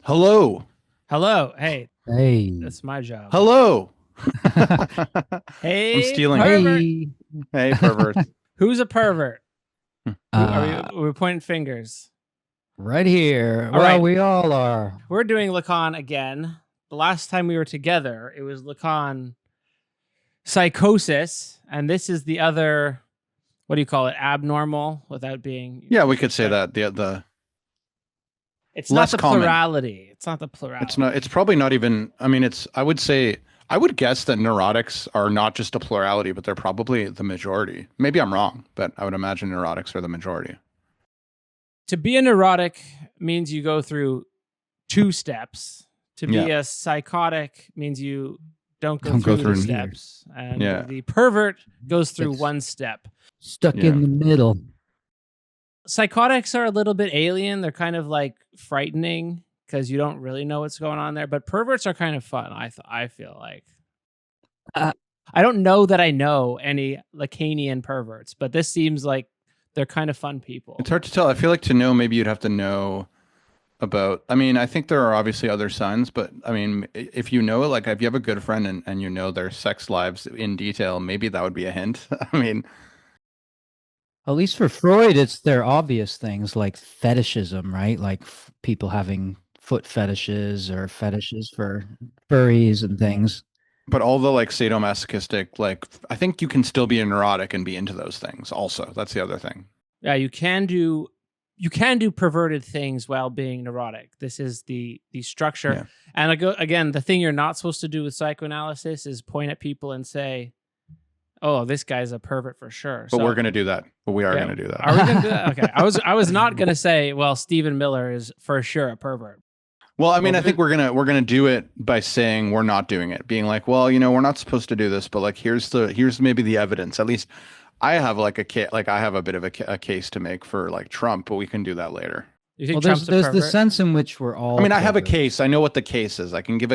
Hello. Hello. Hey, Hey. that's my job. Hello. Hey, I'm stealing. pervert. Hey. Hey, pervert. Who's a pervert? Uh, Are we pointing fingers? right here. All Well, right. we all are. We're doing Lacan again. The last time we were together, it was Lacan psychosis, and this is the other. What do you call it? Abnormal, without being. Yeah, we could say that. The It's less not the common. plurality. It's not the plurality. It's not. It's probably not even. I mean, it's. I would say. I would guess that neurotics are not just a plurality, but they're probably the majority. Maybe I'm wrong, but I would imagine neurotics are the majority. To be a neurotic means you go through 2 steps. To be a psychotic means you don't go through the steps. And the pervert goes through It's 1 step. Stuck in the middle. Psychotics are a little bit alien. They're kind of like frightening because you don't really know what's going on there. But perverts are kind of fun, I feel like. I don't know that I know any Lacanian perverts, but this seems like they're kind of fun people. It's hard to tell. I feel like to know, maybe you'd have to know about. I mean, I think there are obviously other signs, but I mean, if you know, like, if you have a good friend and you know their sex lives in detail, maybe that would be a hint. I mean, at least for Freud, it's their obvious things like fetishism, right? Like people having foot fetishes or fetishes for furries and things. but all the like sadomasochistic, like, I think you can still be a neurotic and be into those things. Also, that's the other thing. Yeah, you can do perverted things while being neurotic. This is the structure. Yeah. And again, the thing you're not supposed to do with psychoanalysis is point at people and say, "Oh, this guy's a pervert for sure." But we're going to do that. But we are going to do that. Are we going to do that? Okay. I was not going to say, well, Stephen Miller is for sure a pervert. Well, I mean, I think we're gonna do it by saying we're not doing it, being like, well, you know, we're not supposed to do this, but like, here's maybe the evidence. At least I have like I have a bit of a case to make for like Trump, but we can do that later. You think Well, Trump's a there's the pervert? sense in which we're all. I mean, I have a perverts. case. I know what the case is. I can give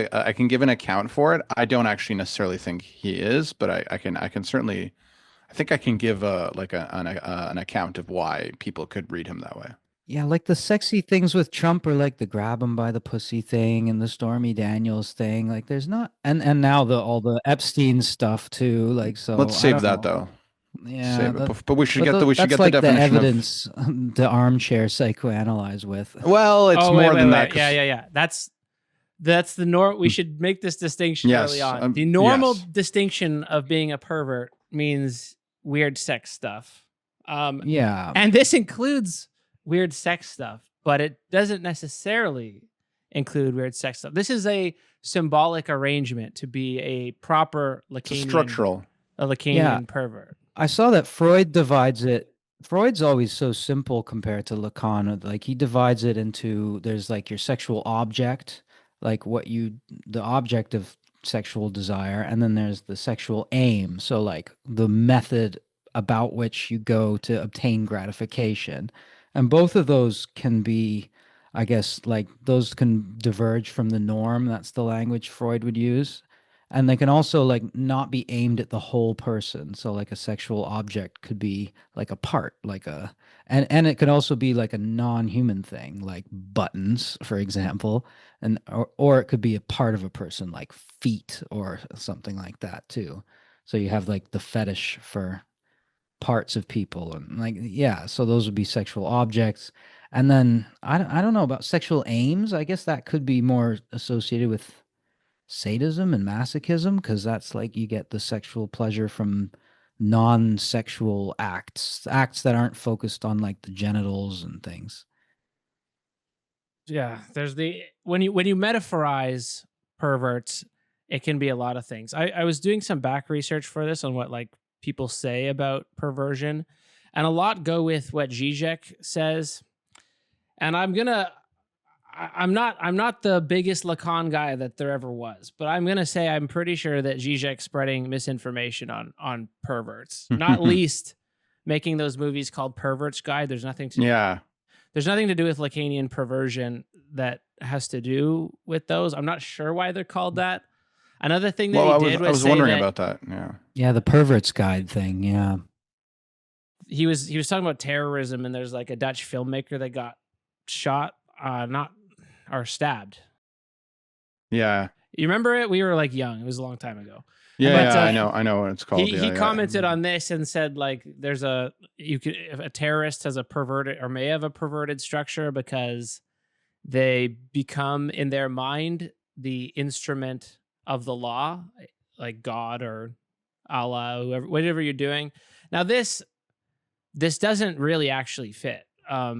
an account for it. I don't actually necessarily think he is, but I can certainly. I think I can give an account of why people could read him that way. Yeah, like the sexy things with Trump are like the grab him by the pussy thing and the Stormy Daniels thing. Like there's not, and now all the Epstein stuff too. Like, so Let's I save don't that know. though. Yeah, Save it. But we should get that's the like definition the evidence to armchair psychoanalyze with. Well, it's more than that. Yeah. That's the norm. We should make this distinction early on. The normal distinction of being a pervert means weird sex stuff. Yeah, and this includes weird sex stuff, but it doesn't necessarily include weird sex stuff. This is a symbolic arrangement to be a proper Lacanian, structural, a Lacanian pervert. I saw that Freud divides it. Freud's always so simple compared to Lacan. Like he divides it into there's like your sexual object, like the object of sexual desire, and then there's the sexual aim. So like the method about which you go to obtain gratification. And both of those can be, I guess, like those can diverge from the norm. That's the language Freud would use. And they can also like not be aimed at the whole person. So like a sexual object could be like a part, and it could also be like a non-human thing, like buttons, for example, and or it could be a part of a person, like feet or something like that too. So you have like the fetish for parts of people and like, yeah, so those would be sexual objects. And then I don't know about sexual aims. I guess that could be more associated with sadism and masochism, because that's like you get the sexual pleasure from non-sexual acts that aren't focused on like the genitals and things. Yeah, there's when you metaphorize perverts, it can be a lot of things. I was doing some back research for this on what like people say about perversion, and a lot go with what Zizek says. And I'm not the biggest Lacan guy that there ever was, but I'm gonna say I'm pretty sure that Zizek's spreading misinformation on perverts, not least making those movies called Pervert's Guide. There's nothing to do with Lacanian perversion that has to do with those. I'm not sure why they're called that. Another thing that he did was I was wondering about that. Yeah, the Pervert's Guide thing. Yeah, he was talking about terrorism, and there's like a Dutch filmmaker that got shot. or stabbed. Yeah. You remember it? We were like young. It was a long time ago. Yeah, I know what it's called. He commented on this and said like if a terrorist has a perverted or may have a perverted structure because they become in their mind the instrument of the law, like God or Allah, whatever you're doing. Now this doesn't really actually fit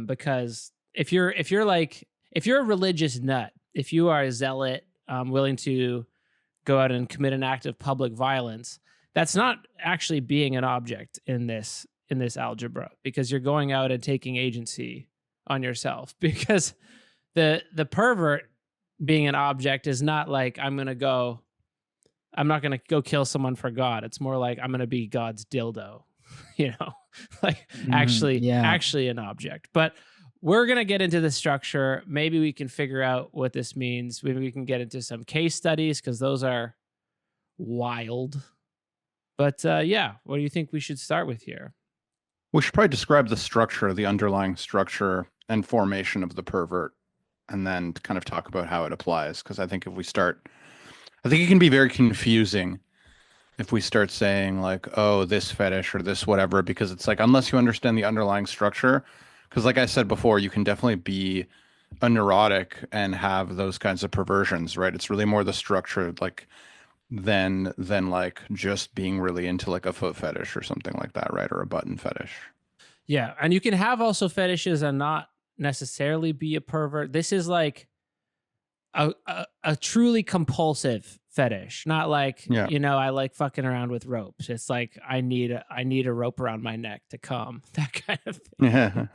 because if you're a religious nut, if you are a zealot, willing to go out and commit an act of public violence, that's not actually being an object in this algebra, because you're going out and taking agency on yourself. Because the pervert being an object is not like I'm not going to go kill someone for God. It's more like I'm going to be God's dildo, like actually an object. But we're going to get into the structure. Maybe we can figure out what this means. Maybe we can get into some case studies because those are wild. But what do you think we should start with here? We should probably describe the structure, the underlying structure and formation of the pervert, and then kind of talk about how it applies. Because I think it can be very confusing if we start saying like, oh, this fetish or this whatever, because it's like, unless you understand the underlying structure. Because like I said before, you can definitely be a neurotic and have those kinds of perversions, right? It's really more the structure like than like just being really into like a foot fetish or something like that, right? Or a button fetish. Yeah. And you can have also fetishes and not necessarily be a pervert. This is like a truly compulsive fetish, not like, I like fucking around with ropes. It's like, I need a rope around my neck to come, that kind of thing. Yeah,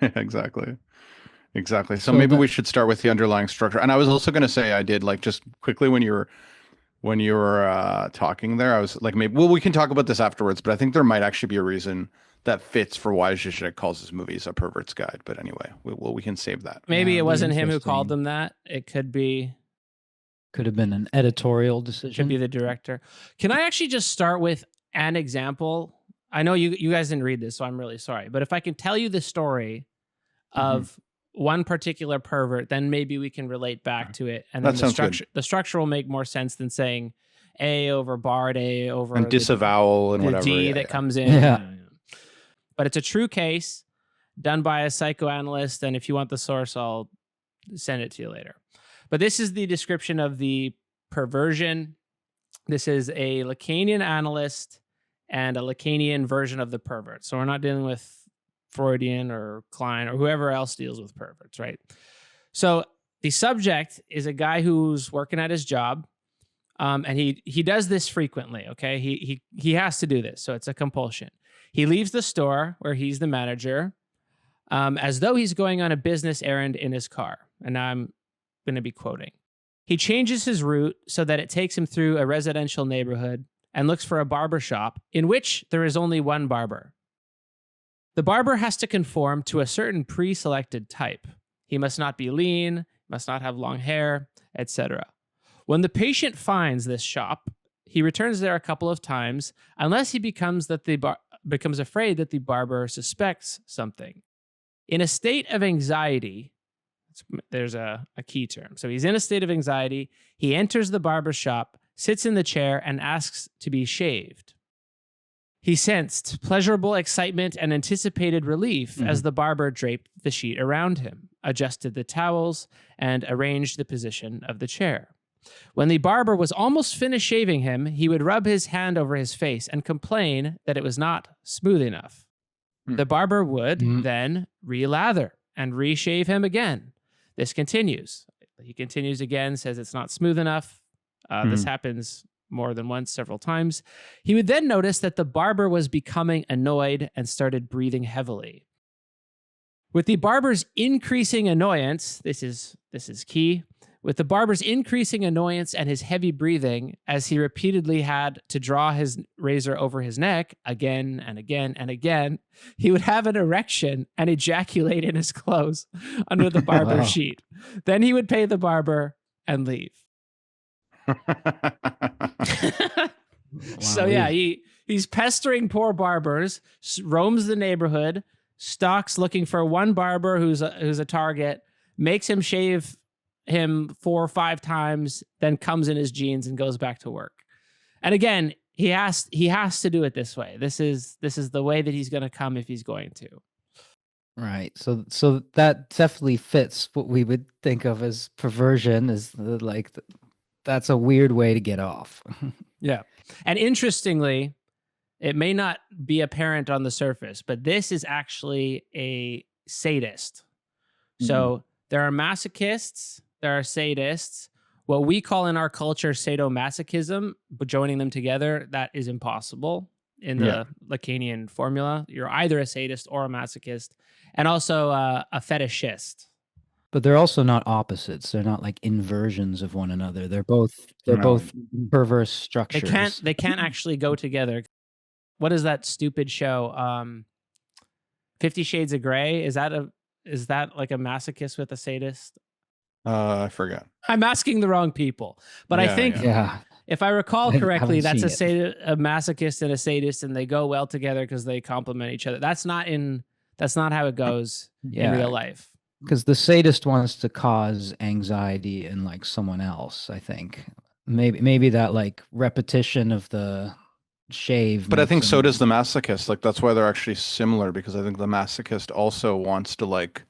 exactly. So maybe we should start with the underlying structure. And I was also going to say, I did like just quickly when you were talking there, I was like, we can talk about this afterwards, but I think there might actually be a reason that fits for why Zizek calls his movies a pervert's guide. But anyway, we can save that. Maybe it wasn't him who called them that. It could have been an editorial decision. Could be the director. Can I actually just start with an example? I know you guys didn't read this, so I'm really sorry. But if I can tell you the story of one particular pervert, then maybe we can relate back to it. And then the structure will make more sense than saying A over Bard, A over and Disavowal and whatever. D that comes in. Yeah. But it's a true case done by a psychoanalyst. And if you want the source, I'll send it to you later. But this is the description of the perversion. This is a Lacanian analyst and a Lacanian version of the pervert. So we're not dealing with Freudian or Klein or whoever else deals with perverts, right? So the subject is a guy who's working at his job, and he does this frequently, okay? He has to do this, so it's a compulsion. He leaves the store where he's the manager as though he's going on a business errand in his car. And now I'm going to be quoting. He changes his route so that it takes him through a residential neighborhood and looks for a barber shop in which there is only one barber. The barber has to conform to a certain pre-selected type. He must not be lean, must not have long hair, etc. When the patient finds this shop, he returns there a couple of times unless he becomes afraid that the barber suspects something. In a state of anxiety, there's a key term. So he's in a state of anxiety. He enters the barber shop, sits in the chair, and asks to be shaved. He sensed pleasurable excitement and anticipated relief as the barber draped the sheet around him, adjusted the towels, and arranged the position of the chair. When the barber was almost finished shaving him, he would rub his hand over his face and complain that it was not smooth enough. The barber would then relather and reshave him again. This continues. He continues again, says it's not smooth enough. This happens more than once, several times. He would then notice that the barber was becoming annoyed and started breathing heavily. With the barber's increasing annoyance, this is key, with the barber's increasing annoyance and his heavy breathing, as he repeatedly had to draw his razor over his neck again and again and again, he would have an erection and ejaculate in his clothes under the barber sheet. Then he would pay the barber and leave. So yeah, he's pestering poor barbers, roams the neighborhood, stalks looking for one barber who's a target, makes him shave him 4 or 5 times, then comes in his jeans and goes back to work. And again, he has to do it this way. This is the way that he's going to come if he's going to. Right. So that definitely fits what we would think of as perversion, is that's a weird way to get off. Yeah. And interestingly, it may not be apparent on the surface, but this is actually a sadist. So there are masochists, there are sadists. What we call in our culture sadomasochism, but joining them together, that is impossible in the Lacanian formula. You're either a sadist or a masochist, and also a fetishist. But they're also not opposites. They're not like inversions of one another. They're both perverse structures. They can't actually go together. What is that stupid show? 50 Shades of Grey? Is that like a masochist with a sadist? I forget. I'm asking the wrong people, but I think if I recall correctly, that's a masochist and a sadist, and they go well together because they complement each other. That's not how it goes in real life. Because the sadist wants to cause anxiety in like someone else. I think maybe that like repetition of the shave. But I think so does the masochist. Like that's why they're actually similar, because I think the masochist also wants to like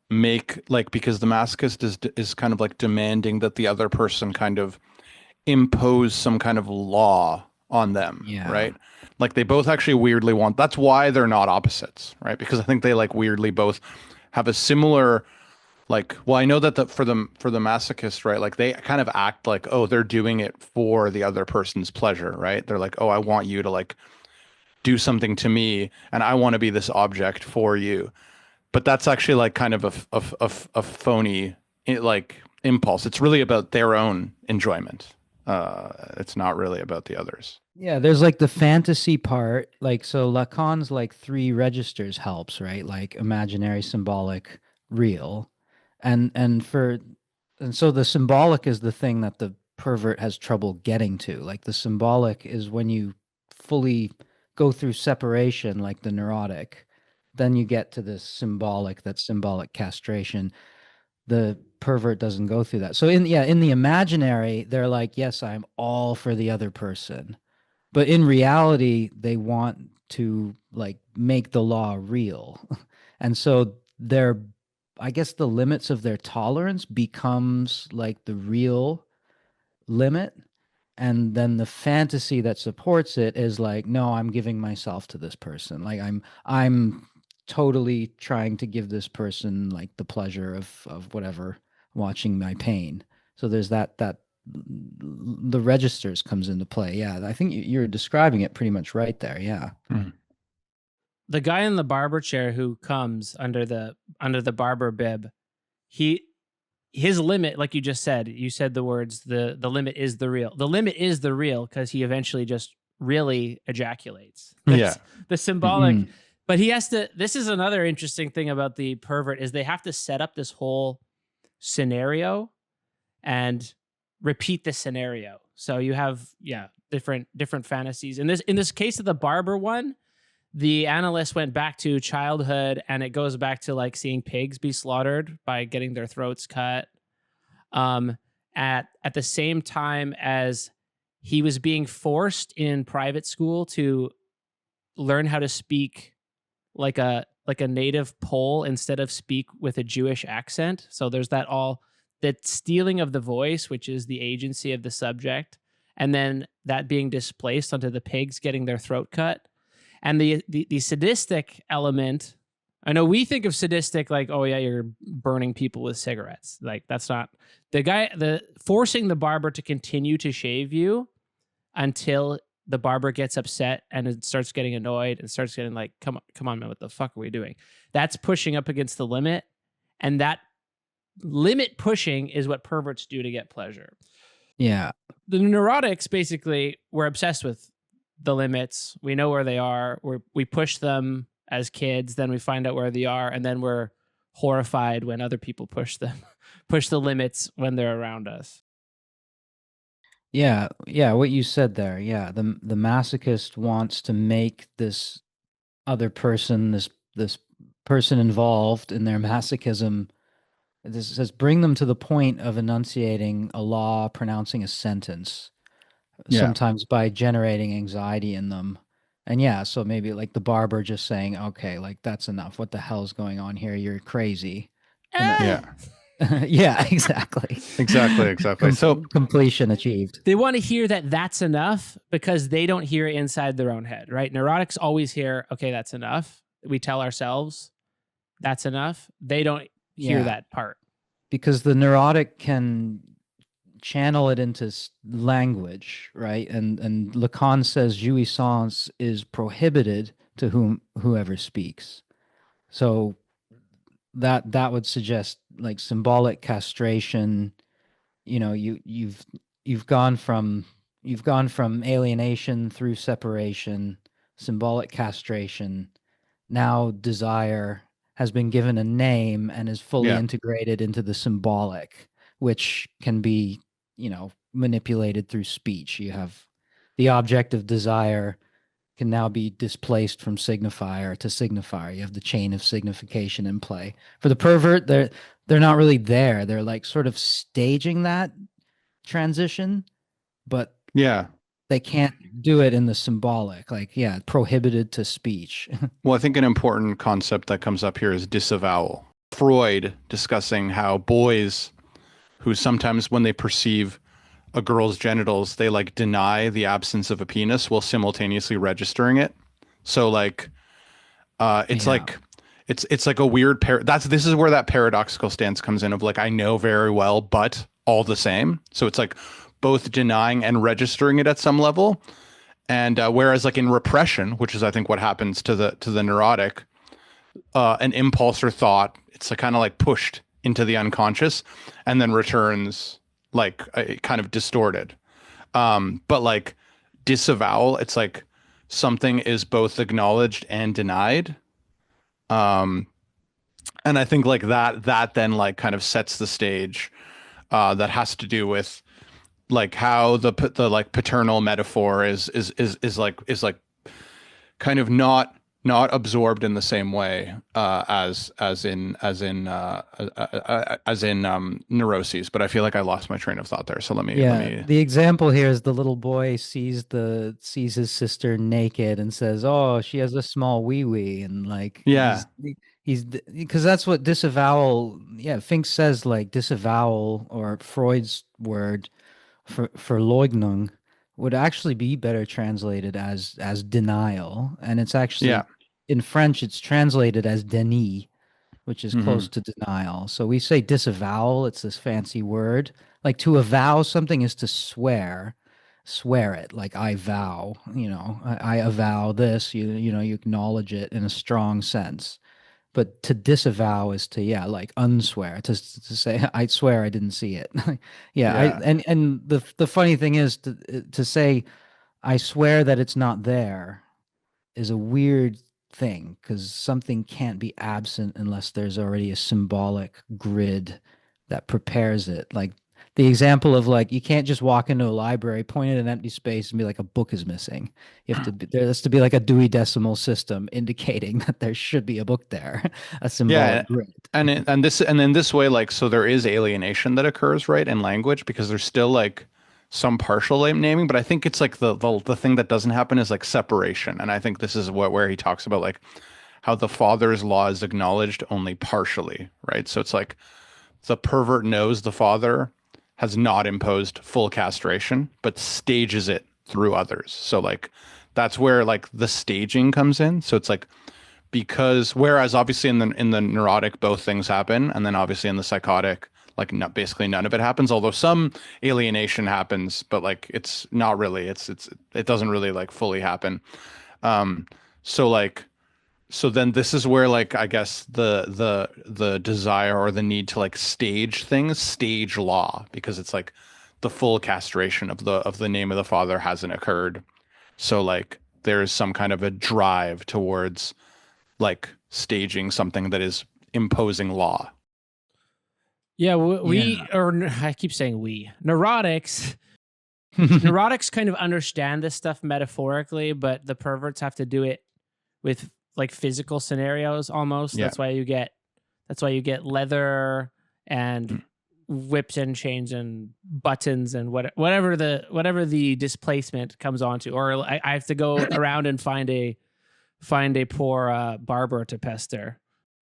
make like, because the masochist is kind of like demanding that the other person kind of impose some kind of law on them, right? Like they both actually weirdly want, that's why they're not opposites, right? Because I think they like weirdly both have a similar like, well, I know that for the masochist, right? Like they kind of act like, oh, they're doing it for the other person's pleasure, right? They're like, oh, I want you to like do something to me and I want to be this object for you. But that's actually like kind of a phony like impulse. It's really about their own enjoyment. It's not really about the others. Yeah, there's like the fantasy part. Like, so Lacan's like 3 registers helps, right? Like imaginary, symbolic, real. And so the symbolic is the thing that the pervert has trouble getting to. Like the symbolic is when you fully go through separation, like the neurotic, then you get to this symbolic, that symbolic castration. The pervert doesn't go through that. So in the imaginary, they're like, yes, I'm all for the other person. But in reality, they want to like make the law real. And so I guess the limits of their tolerance becomes like the real limit. And then the fantasy that supports it is like, no, I'm giving myself to this person. Like I'm totally trying to give this person like the pleasure of whatever, watching my pain. So there's that the registers comes into play. Yeah, I think you're describing it pretty much right there. Yeah. The guy in the barber chair who comes under the barber bib, his limit, like you just said, you said the words, the limit is the real. The limit is the real because he eventually just really ejaculates. That's the symbolic. But he has to, this is another interesting thing about the pervert, is they have to set up this whole scenario and repeat the scenario. So you have, different fantasies. In this case of the barber one, the analyst went back to childhood, and it goes back to like seeing pigs be slaughtered by getting their throats cut. At the same time as he was being forced in private school to learn how to speak like a native Pole instead of speak with a Jewish accent. So there's that stealing of the voice, which is the agency of the subject, and then that being displaced onto the pigs getting their throat cut. And the sadistic element, I know we think of sadistic like, oh yeah, you're burning people with cigarettes. Like that's not the forcing the barber to continue to shave you until the barber gets upset and it starts getting annoyed and starts getting like, come on, man, what the fuck are we doing? That's pushing up against the limit. And that limit pushing is what perverts do to get pleasure. Yeah. The neurotics, basically, we're obsessed with the limits. We know where they are. We push them as kids, then we find out where they are, and then we're horrified when other people push the limits when they're around us. Yeah, what you said there. Yeah, the masochist wants to make this other person, this person involved in their masochism, This says bring them to the point of enunciating a law, pronouncing a sentence, Yeah. sometimes by generating anxiety in them. And yeah, so maybe like the barber just saying, okay, like that's enough. What the hell's going on here? You're crazy. And Yeah. yeah, exactly. Exactly. So Completion achieved. They want to hear that that's enough because they don't hear it inside their own head, right? Neurotics always hear, okay, that's enough. We tell ourselves that's enough. They don't hear that part. Because the neurotic can channel it into language, right? And Lacan says jouissance is prohibited to whoever speaks. So that would suggest like symbolic castration. You know, you've gone from alienation through separation, symbolic castration. Now desire has been given a name and is fully integrated into the symbolic, which can be, manipulated through speech. You have the object of desire can now be displaced from signifier to signifier. You have the chain of signification in play. For the pervert, they're not really there. They're like sort of staging that transition, but they can't do it in the symbolic, like, prohibited to speech. Well, I think an important concept that comes up here is disavowal. Freud discussing how boys who sometimes when they perceive a girl's genitals, they like deny the absence of a penis while simultaneously registering it. So like, it's like, it's like a weird this is where that paradoxical stance comes in of like, I know very well, but all the same. So it's like both denying and registering it at some level. And whereas like in repression, which is I think what happens to the neurotic, an impulse or thought, it's like kind of like pushed into the unconscious and then returns like kind of distorted. But like disavowal, it's like something is both acknowledged and denied. And I think like that then like kind of sets the stage that has to do with like how the like paternal metaphor is like kind of not absorbed in the same way as in neuroses. But I feel like I lost my train of thought there. So let me The example here is the little boy sees his sister naked and says, "Oh, she has a small wee wee," and like he's because that's what disavowal. Yeah, Fink says like disavowal, or Freud's word for Leugnung would actually be better translated as denial, and it's actually in French it's translated as déni, which is close to denial. So we say disavowal, it's this fancy word. Like to avow something is to swear it, like I vow, I avow this, you acknowledge it in a strong sense. But to disavow is to like unswear, to say I swear I didn't see it. And the funny thing is to say I swear that it's not there is a weird thing, because something can't be absent unless there's already a symbolic grid that prepares it. Like the example of like you can't just walk into a library, point at an empty space, and be like a book is missing. You have to there has to be like a Dewey Decimal System indicating that there should be a book there, a symbolic grid. And in this way, like, so there is alienation that occurs, right, in language, because there's still like some partial naming, but I think it's like the thing that doesn't happen is like separation. And I think this is where he talks about like how the father's law is acknowledged only partially, right? So it's like the pervert knows the father has not imposed full castration, but stages it through others. So like that's where like the staging comes in. So it's like, because whereas obviously in the neurotic both things happen, and then obviously in the psychotic like basically none of it happens, although some alienation happens, but like it's not really, it doesn't really like fully happen. So then this is where like I guess the desire or the need to like stage things, stage law, because it's like the full castration of the name of the father hasn't occurred. So like there's some kind of a drive towards like staging something that is imposing law. Yeah, I keep saying we. Neurotics kind of understand this stuff metaphorically, but the perverts have to do it with like physical scenarios almost. Yeah. That's why you get leather and whips and chains and buttons and whatever the displacement comes onto, or I have to go around and find a poor barber to pester.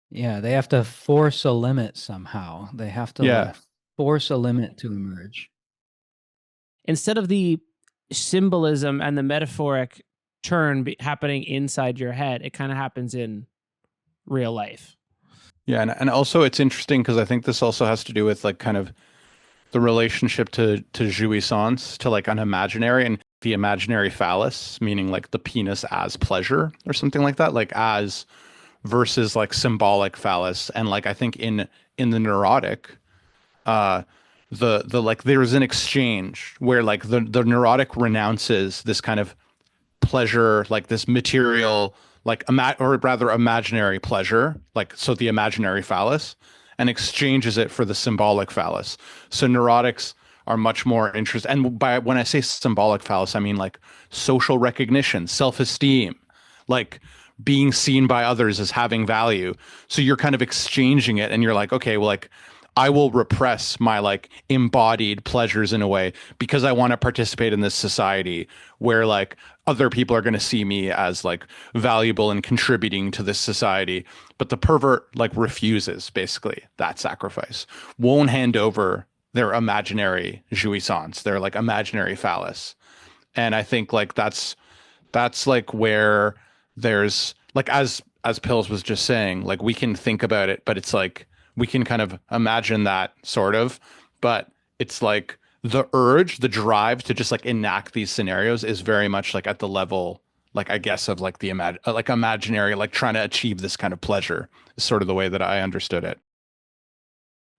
Yeah, they have to force a limit somehow. They have to like force a limit to emerge. Instead of the symbolism and the metaphoric turn happening inside your head, it kind of happens in real life. Yeah, and also it's interesting because I think this also has to do with like kind of the relationship to jouissance, to like an imaginary, and the imaginary phallus, meaning like the penis as pleasure or something like that, like as versus like symbolic phallus. And like I think in the neurotic, the like there's an exchange where like the neurotic renounces this kind of pleasure, like this material, like or rather imaginary pleasure, like so the imaginary phallus, and exchanges it for the symbolic phallus. So neurotics are much more interested, and by when I say symbolic phallus, I mean like social recognition, self-esteem, like being seen by others as having value. So you're kind of exchanging it, and you're like, okay, well, like I will repress my like embodied pleasures in a way because I want to participate in this society where like other people are going to see me as like valuable and contributing to this society. But the pervert like refuses basically that sacrifice, won't hand over their imaginary jouissance, their like imaginary phallus. And I think like that's like where there's like, as Pills was just saying, like we can think about it, but it's like, we can kind of imagine that sort of, but it's like the urge, the drive to just like enact these scenarios is very much like at the level, like I guess of like the imaginary, like trying to achieve this kind of pleasure is sort of the way that I understood it.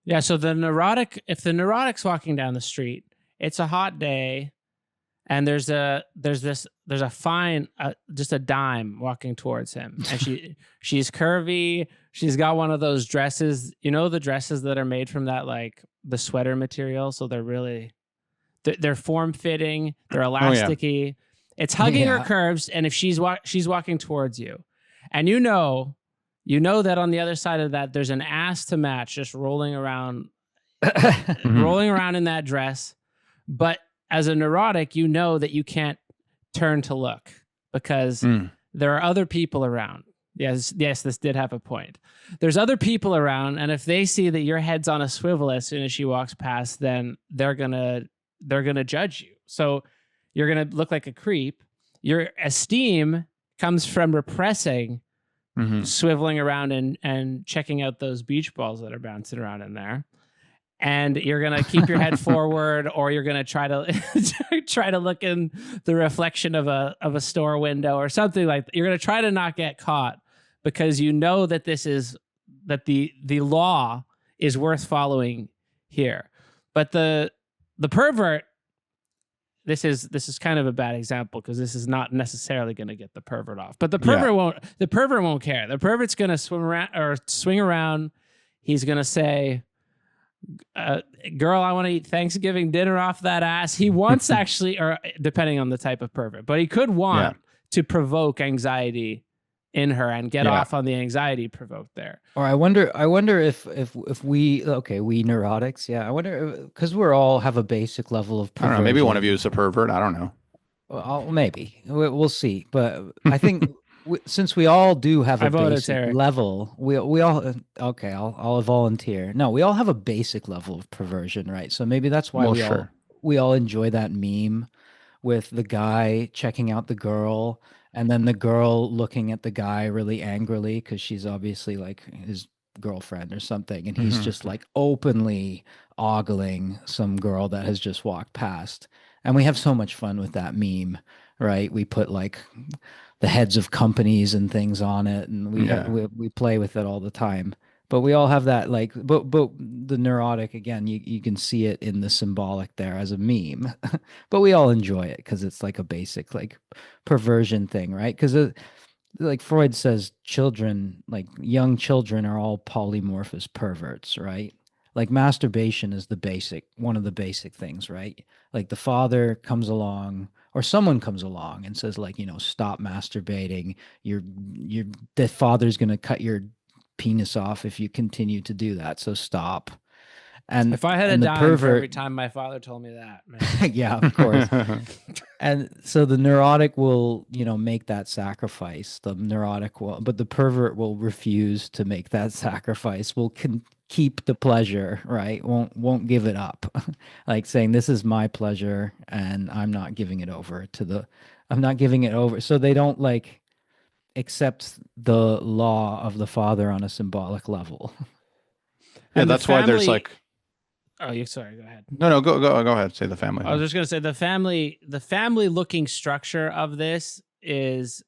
Yeah. So if the neurotic's walking down the street, it's a hot day, and there's a fine, just a dime walking towards him, and she's curvy. She's got one of those dresses, the dresses that are made from that like the sweater material. So they're form fitting, they're elasticy. Oh, yeah. It's hugging her curves, and if she's walking towards you, and you know that on the other side of that there's an ass to match just rolling around, rolling around in that dress, but as a neurotic, you know that you can't turn to look because there are other people around. Yes, this did have a point. There's other people around, and if they see that your head's on a swivel as soon as she walks past, then they're gonna judge you. So you're gonna look like a creep. Your esteem comes from repressing, swiveling around and checking out those beach balls that are bouncing around in there. And you're gonna keep your head forward, or you're gonna try to look in the reflection of a store window or something like that. You're gonna try to not get caught because you know that the law is worth following here. But the pervert, this is kind of a bad example because this is not necessarily going to get the pervert off. But the pervert won't. The pervert won't care. The pervert's gonna swing around. He's gonna say, girl, I want to eat Thanksgiving dinner off that ass. He wants actually, or depending on the type of pervert, but he could want to provoke anxiety in her and get off on the anxiety provoked there. Or I wonder if we neurotics, I wonder, because we're all have a basic level of perversion. I don't know, maybe one of you is a pervert. I don't know. Well, maybe we'll see, but I think. Since we all do have a basic level, we all okay. I'll volunteer. No, we all have a basic level of perversion, right? So maybe that's why we all enjoy that meme with the guy checking out the girl, and then the girl looking at the guy really angrily because she's obviously like his girlfriend or something, and he's just like openly ogling some girl that has just walked past, and we have so much fun with that meme, right? We put like the heads of companies and things on it, and we play with it all the time. But we all have that, like, but the neurotic, again, you can see it in the symbolic there as a meme, but we all enjoy it because it's like a basic like perversion thing, right? Because like Freud says, children, like young children, are all polymorphous perverts, right? Like masturbation is one of the basic things, right? Like the father comes along, or someone comes along and says, like, stop masturbating. The father's going to cut your penis off if you continue to do that. So stop. And If I had a and the dime for every pervert, time my father told me that, man. yeah, of course. And so the neurotic will, make that sacrifice. The neurotic will, but the pervert will refuse to make that sacrifice. Will keep the pleasure, right? Won't give it up. Like saying, this is my pleasure and I'm not giving it over I'm not giving it over. So they don't like accept the law of the father on a symbolic level. Yeah, And the that's why there's family- like Oh, you sorry. Go ahead. no, go ahead. Say the family. I was thing. just gonna say the family looking structure of this is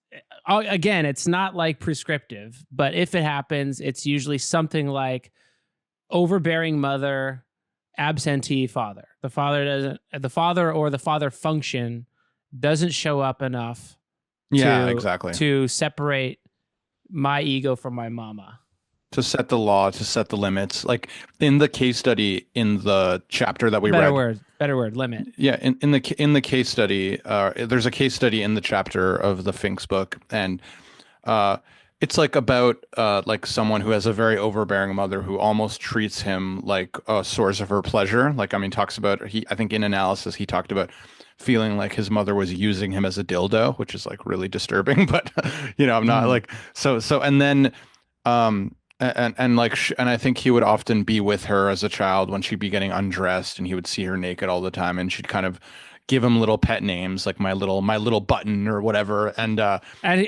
again, it's not like prescriptive, but if it happens, it's usually something like overbearing mother, absentee father. The father or the father function doesn't show up enough Yeah, exactly. to separate my ego from my mama. To set the law, to set the limits. Like in the case study in the chapter that we read. Better word, limit. Yeah, in the case study, there's a case study in the chapter of the Fink's book, and it's like about like someone who has a very overbearing mother who almost treats him like a source of her pleasure. Like, I mean, talks about I think in Analysis he talked about feeling like his mother was using him as a dildo, which is like really disturbing. But I'm not like so. And then and I think he would often be with her as a child when she'd be getting undressed, and he would see her naked all the time, and she'd kind of give him little pet names like my little button or whatever. And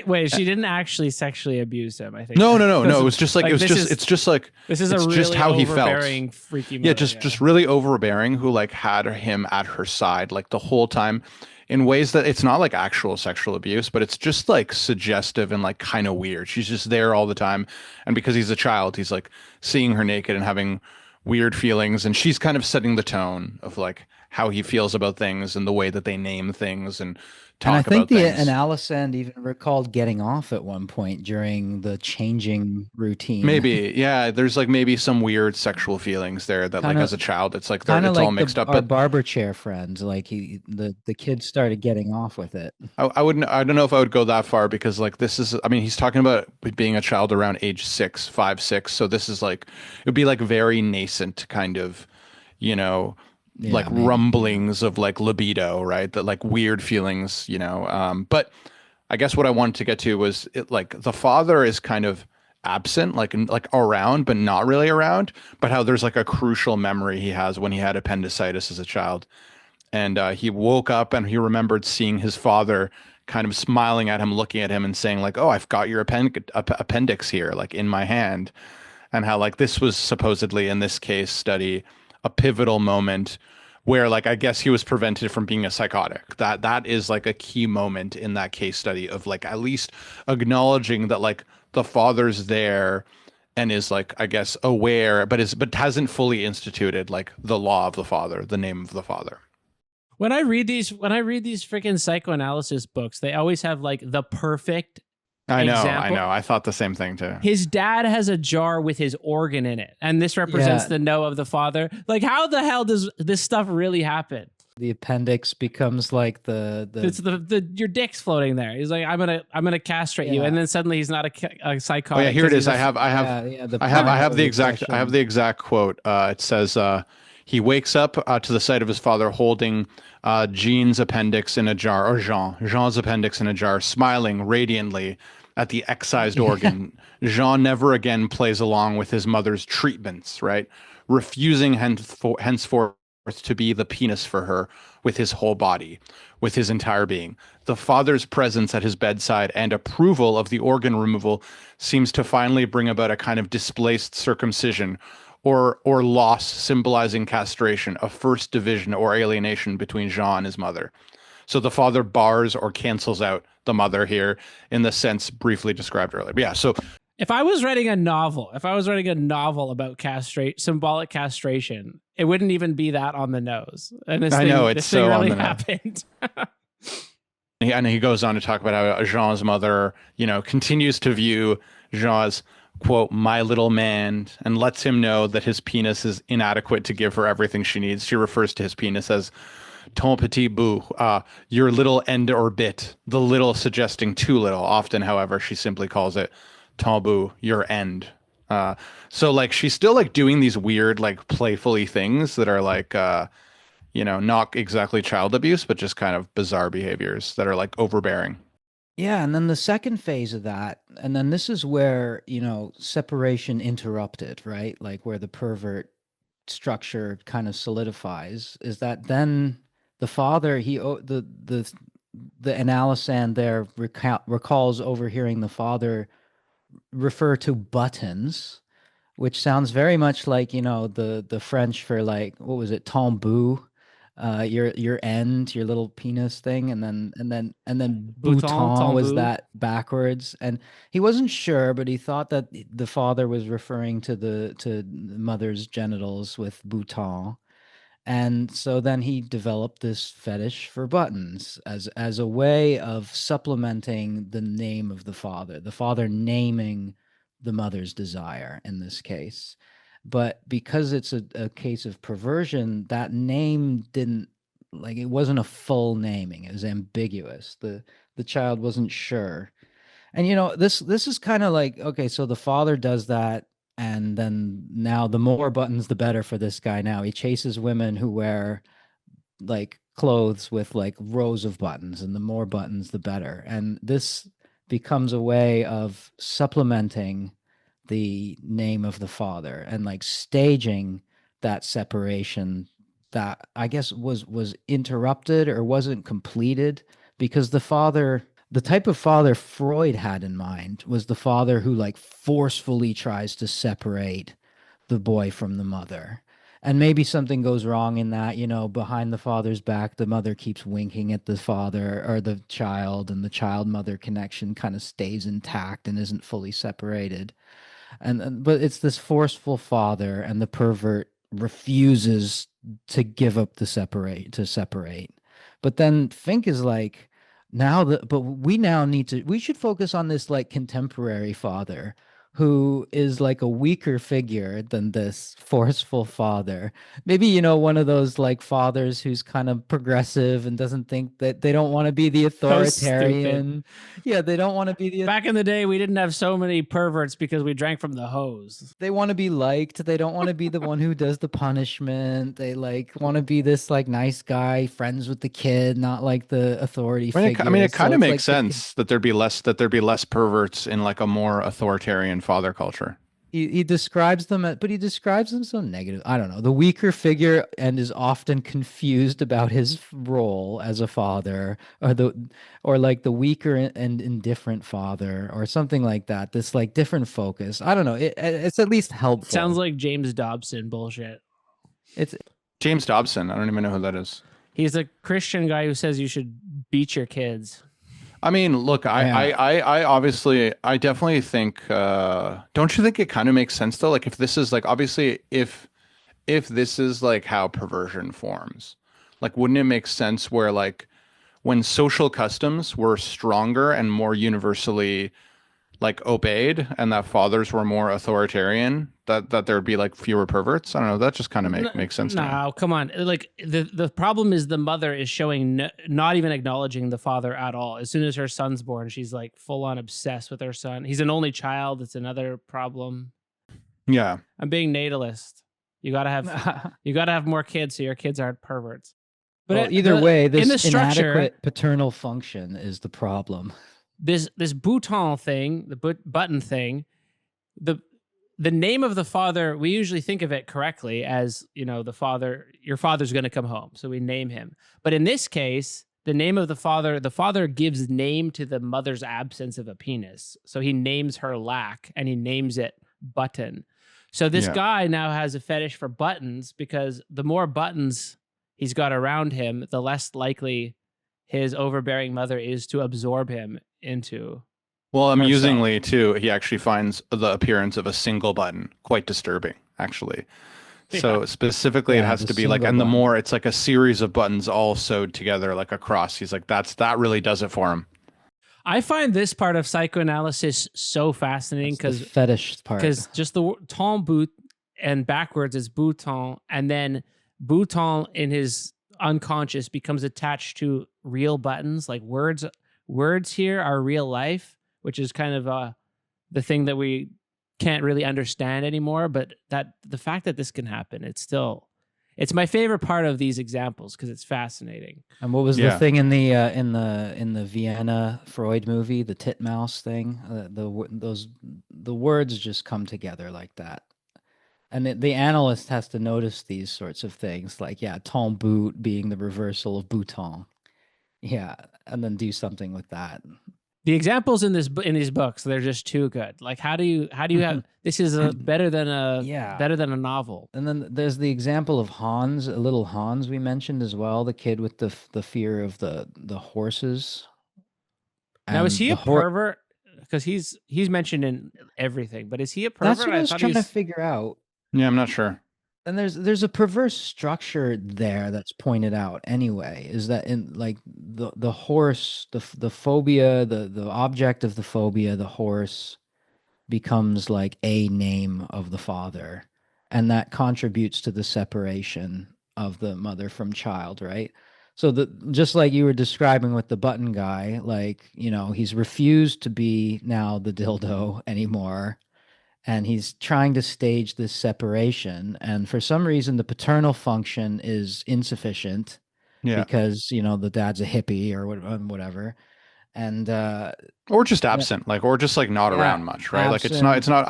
wait, she didn't actually sexually abuse him, I think. No. It was just like, it's just like this is a really just how he felt. Overbearing, freaky mother, yeah, just really overbearing, who like had him at her side like the whole time, in ways that it's not like actual sexual abuse, but it's just like suggestive and like kind of weird. She's just there all the time, and because he's a child, he's like seeing her naked and having weird feelings, and she's kind of setting the tone of like how he feels about things and the way that they name things and talk I think about things. the Analysis even recalled getting off at one point during the changing routine. Maybe, yeah. There's like maybe some weird sexual feelings there that like as a child, it's like it's all mixed up. Our barber chair friends, like the kid started getting off with it. I don't know if I would go that far, because like this is, I mean, he's talking about being a child around age 5, 6. So this is like, it would be like very nascent kind of, like maybe rumblings of like libido, right? That like weird feelings, but I guess what I wanted to get to was like the father is kind of absent, like around, but not really around, but how there's like a crucial memory he has when he had appendicitis as a child. And he woke up and he remembered seeing his father kind of smiling at him, looking at him and saying like, "Oh, I've got your appendix here, like in my hand." And how like this was supposedly in this case study a pivotal moment where like I guess he was prevented from being a psychotic. That is like a key moment in that case study of like at least acknowledging that like the father's there and is like, I guess, aware, but hasn't fully instituted like the law of the father, the name of the father. When I read these freaking psychoanalysis books, they always have like the perfect example. I know. I thought the same thing too. His dad has a jar with his organ in it, and this represents the no of the father. Like, how the hell does this stuff really happen? The appendix becomes like it's your dick's floating there. He's like, I'm gonna castrate you, and then suddenly he's not a psychotic. Oh yeah, here it is. I have the exact quote. It says he wakes up to the sight of his father holding Jean's appendix in a jar, or Jean's appendix in a jar, smiling radiantly at the excised organ. Jean never again plays along with his mother's treatments, right? Refusing henceforth to be the penis for her with his whole body, with his entire being. The father's presence at his bedside and approval of the organ removal seems to finally bring about a kind of displaced circumcision or loss, symbolizing castration, a first division or alienation between Jean and his mother. So the father bars or cancels out the mother here in the sense briefly described earlier. But yeah, so if I was writing a novel about symbolic castration, it wouldn't even be that on the nose. And this thing really happened. And he goes on to talk about how Jean's mother, continues to view Jean as, quote, my little man, and lets him know that his penis is inadequate to give her everything she needs. She refers to his penis as ton petit bout, your little end or bit, the little suggesting too little. Often, however, she simply calls it ton bout, your end. So like she's still like doing these weird like playfully things that are like not exactly child abuse, but just kind of bizarre behaviors that are like overbearing. Yeah, and then the second phase of that, and then this is where, separation interrupted, right? Like where the pervert structure kind of solidifies, is that then the father, the analysan there recalls overhearing the father refer to buttons, which sounds very much like, the French for like, what was it, tombeau, your end, your little penis thing, and then Bouton, bouton was tombeau. that backwards. And he wasn't sure, but he thought that the father was referring to the mother's genitals with bouton. And so then he developed this fetish for buttons as a way of supplementing the name of the father naming the mother's desire in this case. But because it's a case of perversion, that name didn't, like, it wasn't a full naming. It was ambiguous. The child wasn't sure. And this is kind of like, okay, so the father does that, and then now the more buttons the better for this guy. Now he chases women who wear like clothes with like rows of buttons, and the more buttons the better. And this becomes a way of supplementing the name of the father and like staging that separation that I guess was interrupted or wasn't completed, because the type of father Freud had in mind was the father who like forcefully tries to separate the boy from the mother. And maybe something goes wrong in that, behind the father's back, the mother keeps winking at the father or the child, and the child mother connection kind of stays intact and isn't fully separated. And but it's this forceful father, and the pervert refuses to give up the separate. But then Fink is like, but we now we should focus on this like contemporary father who is like a weaker figure than this forceful father. Maybe, one of those like fathers who's kind of progressive and doesn't think that they don't want to be the So stupid. authoritarian. Yeah, they don't want to be the Back in the day, we didn't have so many perverts because we drank from the hose. they want to be liked. They don't want to be the one who does the punishment. They like want to be this like nice guy, friends with the kid, not like the authority figure. It kind So of it's makes like sense that there'd be less perverts in like a more authoritarian father culture. he describes them, but he describes them so negative. I don't know. The weaker figure and is often confused about his role as a father, or like the weaker and indifferent father, or something like that. This like different focus. I don't know. It's at least helpful. Sounds like James Dobson bullshit. It's James Dobson, I don't even know who that is. He's a Christian guy who says you should beat your kids. I mean, look, I obviously, I definitely think, don't you think it kind of makes sense though? Like if this is like, obviously, if this is like how perversion forms, like, wouldn't it make sense where like when social customs were stronger and more universally like obeyed, and that fathers were more authoritarian, that there would be like fewer perverts? I don't know. That just kind of makes sense to me. No, come on. Like the problem is the mother is showing not even acknowledging the father at all. As soon as her son's born, she's like full on obsessed with her son. He's an only child. It's another problem. Yeah. I'm being natalist. You gotta have more kids so your kids aren't perverts. But either way, this in the structure, inadequate paternal function is the problem. This bouton thing, the button thing, the name of the father, we usually think of it correctly as, the father, your father's going to come home. So we name him. But in this case, the name of the father gives name to the mother's absence of a penis. So he names her lack, and he names it button. So this guy now has a fetish for buttons, because the more buttons he's got around him, the less likely his overbearing mother is to absorb him into. Well, amusingly too, he actually finds the appearance of a single button quite disturbing, actually. So specifically, it has to be like, and the more it's like a series of buttons all sewed together like a cross. He's like, that really does it for him. I find this part of psychoanalysis so fascinating because fetish part. Because just the tombeau and backwards is bouton, and then bouton in his unconscious becomes attached to real buttons, like words. Words here are real life, which is kind of the thing that we can't really understand anymore. But that the fact that this can happen, it's my favorite part of these examples because it's fascinating. And what was the Yeah. thing in the Vienna Freud movie, the titmouse thing? The words just come together like that. And the analyst has to notice these sorts of things, like ton boot being the reversal of bouton, and then do something with that. The examples in these books, they're just too good. Like, how do you have this is better than a novel. And then there's the example of Hans, little Hans we mentioned as well, the kid with the fear of the horses. Now, is he a pervert? Because he's mentioned in everything, but is he a pervert? That's what I was trying to figure out. Yeah, I'm not sure. And there's a perverse structure there that's pointed out anyway, is that in like the horse, the phobia, the object of the phobia, the horse becomes like a name of the father, and that contributes to the separation of the mother from child, right? So just like you were describing with the button guy, like, he's refused to be now the dildo anymore. And he's trying to stage this separation. And for some reason, the paternal function is insufficient because, the dad's a hippie or whatever. And, or just absent, or just not around much, right? Absent. Like, it's not,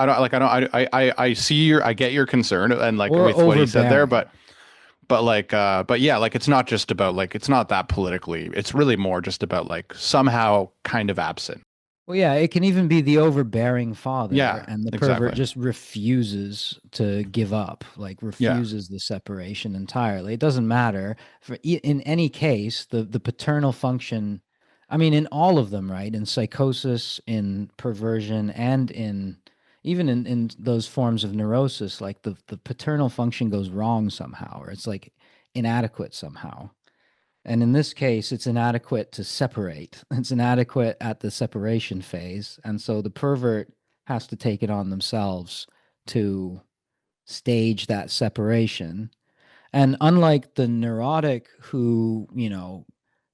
I see I get your concern and with what he said there, but it's not just about it's not that politically, it's really more just about somehow kind of absent. Well, yeah, it can even be the overbearing father, and the pervert exactly. just refuses to give up, refuses the separation entirely. It doesn't matter. In any case, the paternal function, I mean, in all of them, right? In psychosis, in perversion, and even in those forms of neurosis, the paternal function goes wrong somehow, or it's inadequate somehow. And in this case, it's inadequate to separate. It's inadequate at the separation phase. And so the pervert has to take it on themselves to stage that separation. And unlike the neurotic who,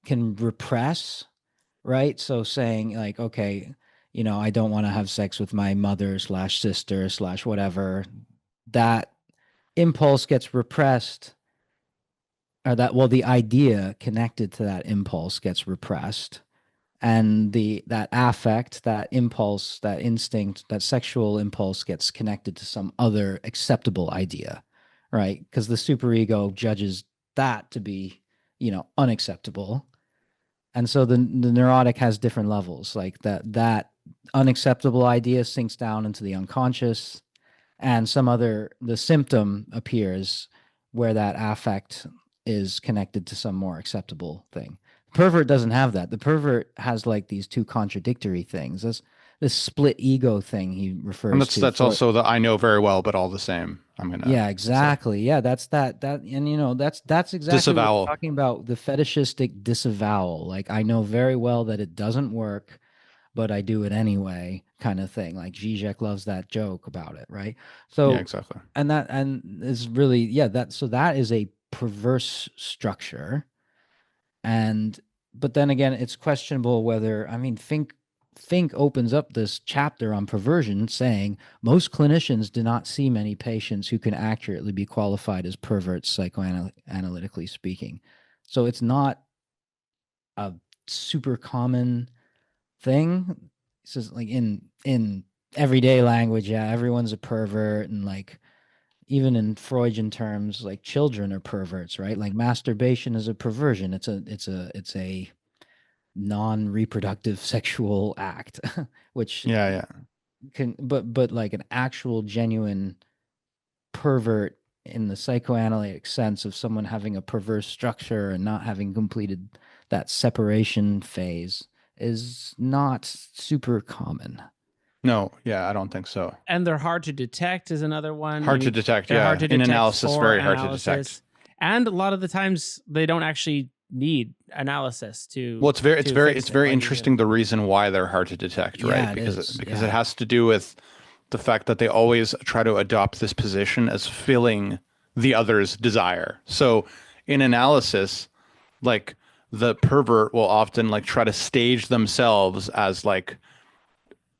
can repress, right? So saying okay, I don't want to have sex with my mother / sister / whatever, that impulse gets repressed. Or the idea connected to that impulse gets repressed, and that affect, that impulse, that instinct, that sexual impulse gets connected to some other acceptable idea, right? Because the superego judges that to be, unacceptable, and so the neurotic has different levels, that unacceptable idea sinks down into the unconscious, and the symptom appears where that affect is connected to some more acceptable thing. The pervert doesn't have that. The pervert has these two contradictory things. This split ego thing he refers and to. That's also the I know very well, but all the same, I'm gonna. Yeah, exactly. Yeah, that's that, and that's exactly Disavowal. what we're talking about, the fetishistic disavowal. I know very well that it doesn't work, but I do it anyway, kind of thing. Zizek loves that joke about it, right? So yeah, exactly. And is really that is a perverse structure, but then again, it's questionable whether, Fink opens up this chapter on perversion saying most clinicians do not see many patients who can accurately be qualified as perverts, psychoanalytically speaking. So it's not a super common thing. It says in everyday language, everyone's a pervert, and even in Freudian terms, children are perverts, right? Masturbation is a perversion. It's a non-reproductive sexual act, which can, but an actual genuine pervert in the psychoanalytic sense of someone having a perverse structure and not having completed that separation phase is not super common. No, I don't think so. And they're hard to detect is another one. Hard to detect, Hard to detect in analysis, very hard to detect. And a lot of the times they don't actually need analysis to. Well, it's very interesting the reason why they're hard to detect, right? Because it has to do with the fact that they always try to adopt this position as filling the other's desire. So in analysis, the pervert will often try to stage themselves as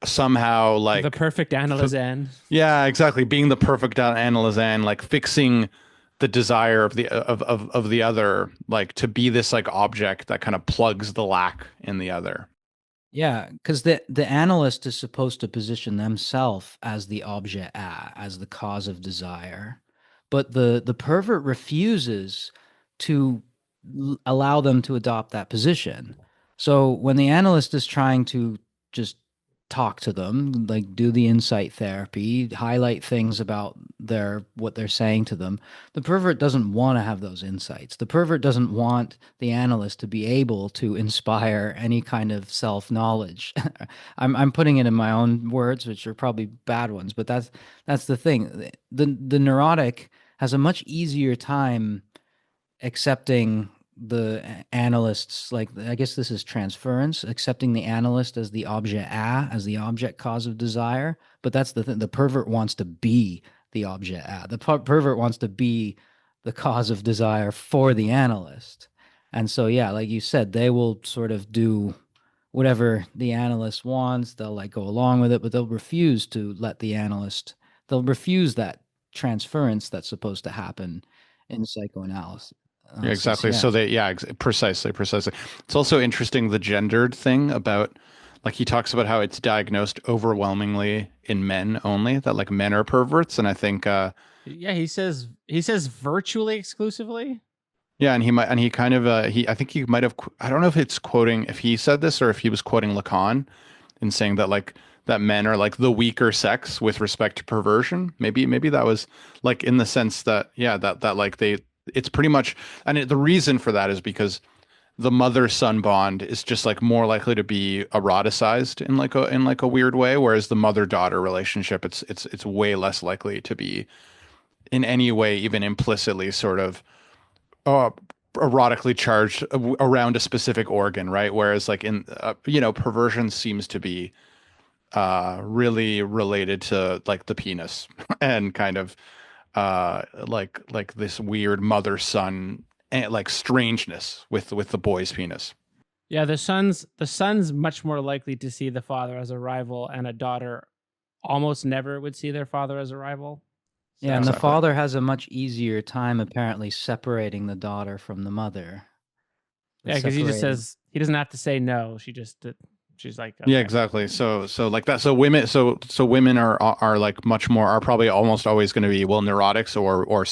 somehow The like perfect analysan. yeah, exactly, being the perfect analysan, like fixing the desire of of the other, like to be this like object that kind of plugs the lack in the other. Yeah, because the analyst is supposed to position themselves as the objet a, as the cause of desire, but the pervert refuses to allow them to adopt that position. So when the analyst is trying to just talk to them, like do the insight therapy, highlight things about what they're saying to them, the pervert doesn't want to have those insights. The pervert doesn't want the analyst to be able to inspire any kind of self-knowledge. I'm putting it in my own words, which are probably bad ones, but that's the thing. The neurotic has a much easier time accepting the analysts, like I guess this is transference, accepting the analyst as the object a, as the object cause of desire. But that's the thing. The pervert wants to be the object a. The pervert wants to be the cause of desire for the analyst. And so, yeah, like you said, they will sort of do whatever the analyst wants. They'll like go along with it, but they'll refuse to let the analyst, they'll refuse that transference that's supposed to happen in psychoanalysis. Yeah, exactly. Yeah. So they, yeah, precisely, precisely. It's also interesting the gendered thing about, like, he talks about how it's diagnosed overwhelmingly in men only, that like men are perverts, and I think, Yeah, he says virtually exclusively. yeah, and he kind of, I think he might have, I don't know if it's quoting, if he said this or if he was quoting Lacan in saying that like that men are like the weaker sex with respect to perversion. Maybe that was like in the sense that, yeah, that like it's pretty much, and the reason for that is because the mother son bond is just like more likely to be eroticized in like a weird way, whereas the mother daughter relationship, it's way less likely to be in any way even implicitly sort of uh, erotically charged around a specific organ, right? Whereas like in perversion seems to be really related to like the penis and kind of like this weird mother son like strangeness with the boy's penis. Yeah, the son's much more likely to see the father as a rival, and a daughter almost never would see their father as a rival. Yeah, and the Exactly. father has a much easier time apparently separating the daughter from the mother. Yeah, because he just Separating. says he doesn't have to say no. She's like, okay. Yeah, exactly. So like that. So women are like much more, are probably almost always going to be, well, neurotics or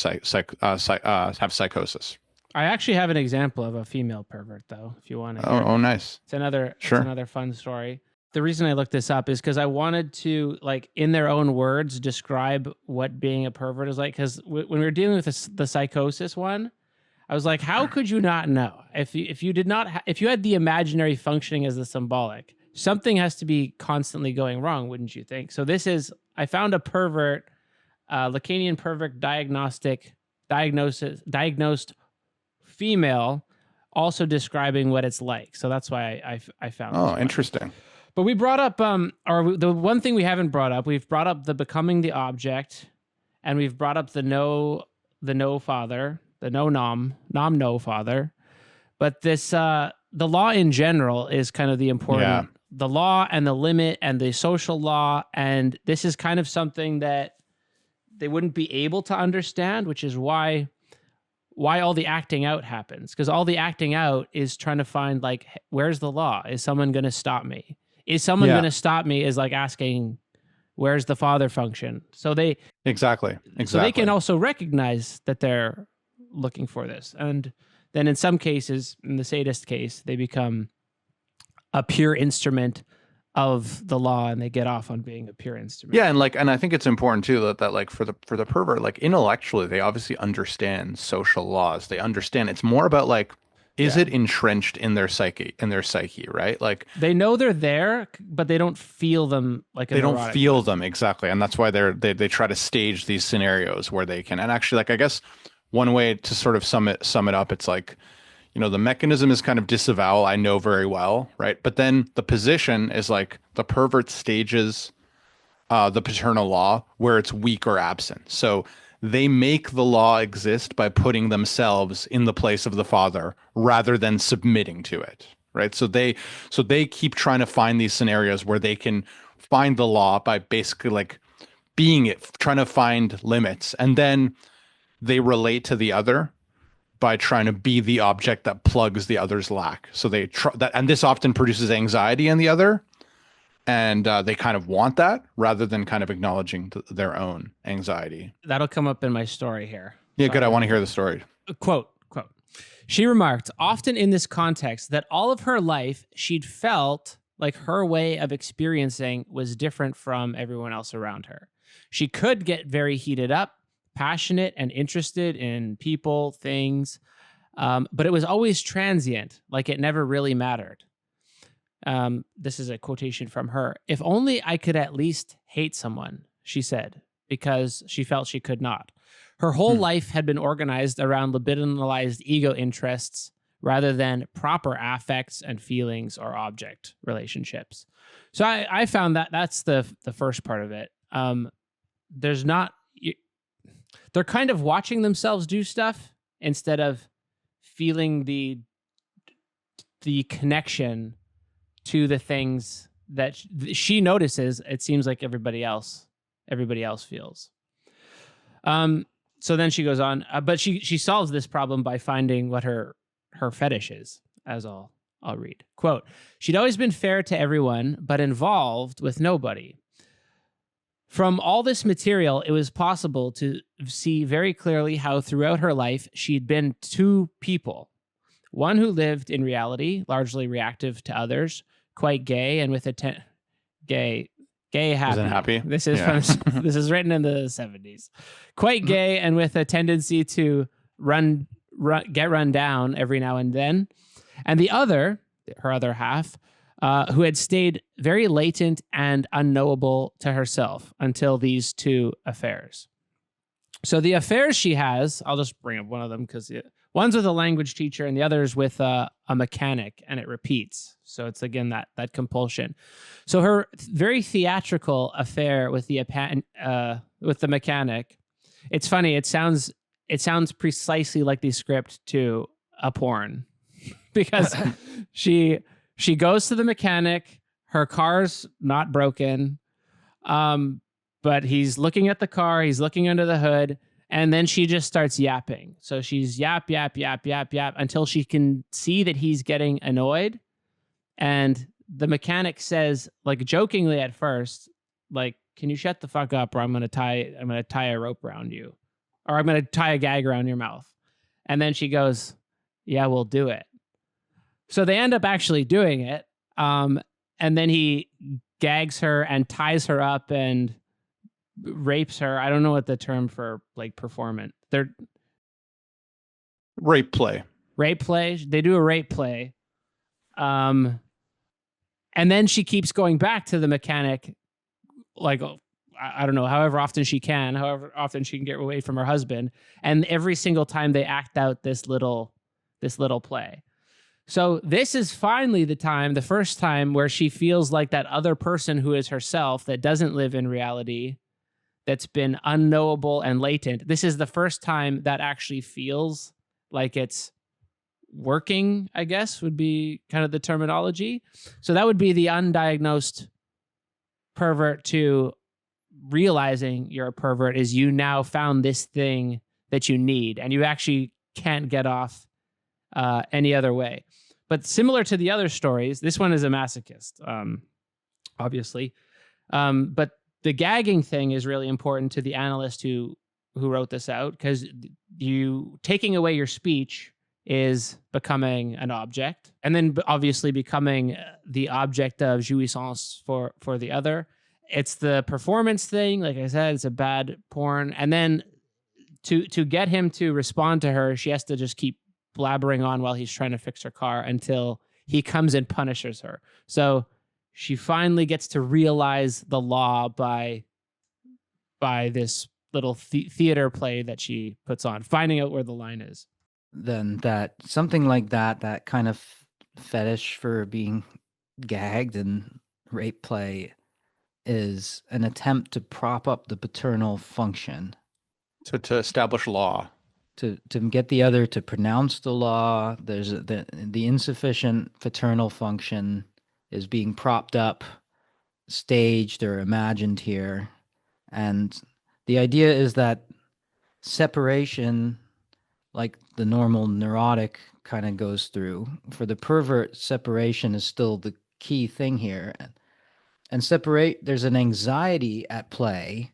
have psychosis. I actually have an example of a female pervert, though, if you want to hear. Oh, nice. It's another fun story. The reason I looked this up is because I wanted to, like, in their own words, describe what being a pervert is like. Because when we were dealing with the psychosis one, I was like, how could you not know? If you did not, if you had the imaginary functioning as the symbolic, something has to be constantly going wrong, wouldn't you think? So I found a pervert, Lacanian pervert diagnosed female, also describing what it's like. So that's why I found. Oh, interesting. But we brought up, or the one thing we haven't brought up, we've brought up the becoming the object, and we've brought up the no father, the nom no father. But this, the law in general is kind of the important, the law and the limit and the social law. And this is kind of something that they wouldn't be able to understand, which is why all the acting out happens. Because all the acting out is trying to find, like, where's the law? Is someone going to stop me? Is someone going to stop me is like asking, where's the father function? So they exactly. So they can also recognize that they're looking for this. And then in some cases, in the sadist case, they become a pure instrument of the law, and they get off on being a pure instrument. Yeah, and I think it's important too that like for the pervert, like intellectually, they obviously understand social laws. They understand it's more about like, is it entrenched in their psyche, right? Like they know they're there, but they don't feel them like they don't feel them exactly, and that's why they try to stage these scenarios where they can. And actually, like I guess one way to sort of sum it up, it's like, the mechanism is kind of disavowal. I know very well, right? But then the position is like the pervert stages the paternal law where it's weak or absent. So they make the law exist by putting themselves in the place of the father rather than submitting to it, right? So they keep trying to find these scenarios where they can find the law by basically like being it, trying to find limits, and then they relate to the other by trying to be the object that plugs the other's lack. So they try that, and this often produces anxiety in the other, and they kind of want that rather than kind of acknowledging their own anxiety. That'll come up in my story here. Yeah, good. I want to hear the story. Quote. She remarked, often in this context, that all of her life she'd felt like her way of experiencing was different from everyone else around her. She could get very heated up, passionate, and interested in people, things, but it was always transient, like it never really mattered. This is a quotation from her. If only I could at least hate someone, she said, because she felt she could not. Her whole life had been organized around libidinalized ego interests rather than proper affects and feelings or object relationships. So I found that that's the first part of it. There's not... They're kind of watching themselves do stuff instead of feeling the connection to the things that she notices. It seems like everybody else feels. So then she goes on, but she solves this problem by finding what her fetish is, as I'll read. Quote, she'd always been fair to everyone, but involved with nobody. From all this material, it was possible to see very clearly how throughout her life she'd been two people. One who lived in reality, largely reactive to others, quite gay and with a gay happy. Isn't happy? This is this is written in the 70s. Quite gay and with a tendency to get run down every now and then. And the other, her other half, who had stayed very latent and unknowable to herself until these two affairs. So the affairs she has, I'll just bring up one of them because one's with a language teacher and the other's with a mechanic, and it repeats. So it's again that compulsion. So her very theatrical affair with the mechanic, it's funny. It sounds precisely like the script to a porn because she goes to the mechanic. Her car's not broken, but he's looking at the car. He's looking under the hood. And then she just starts yapping. So she's yap until she can see that he's getting annoyed. And the mechanic says, like jokingly at first, like, can you shut the fuck up or I'm going to tie a rope around you, or I'm going to tie a gag around your mouth. And then she goes, yeah, we'll do it. So they end up actually doing it. And then he gags her and ties her up and rapes her. I don't know what the term for like performant. They're rape play. They do a rape play. And then she keeps going back to the mechanic, like, I don't know, however often she can get away from her husband. And every single time they act out this little play. So this is finally the first time where she feels like that other person who is herself, that doesn't live in reality, that's been unknowable and latent. This is the first time that actually feels like it's working, I guess, would be kind of the terminology. So that would be the undiagnosed pervert to realizing you're a pervert, is you now found this thing that you need and you actually can't get off any other way. But similar to the other stories, this one is a masochist, obviously. But the gagging thing is really important to the analyst who wrote this out, because you taking away your speech is becoming an object, and then obviously becoming the object of jouissance for the other. It's the performance thing. Like I said, it's a bad porn. And then to get him to respond to her, she has to just keep blabbering on while he's trying to fix her car until he comes and punishes her. So she finally gets to realize the law by this little theater play that she puts on, finding out where the line is. Then that something like that kind of fetish for being gagged and rape play is an attempt to prop up the paternal function. To establish law. To get the other to pronounce the law. There's the insufficient paternal function is being propped up staged or imagined here. And the idea is that separation, like the normal neurotic kind of goes through, for the pervert, separation is still the key thing here. And there's an anxiety at play.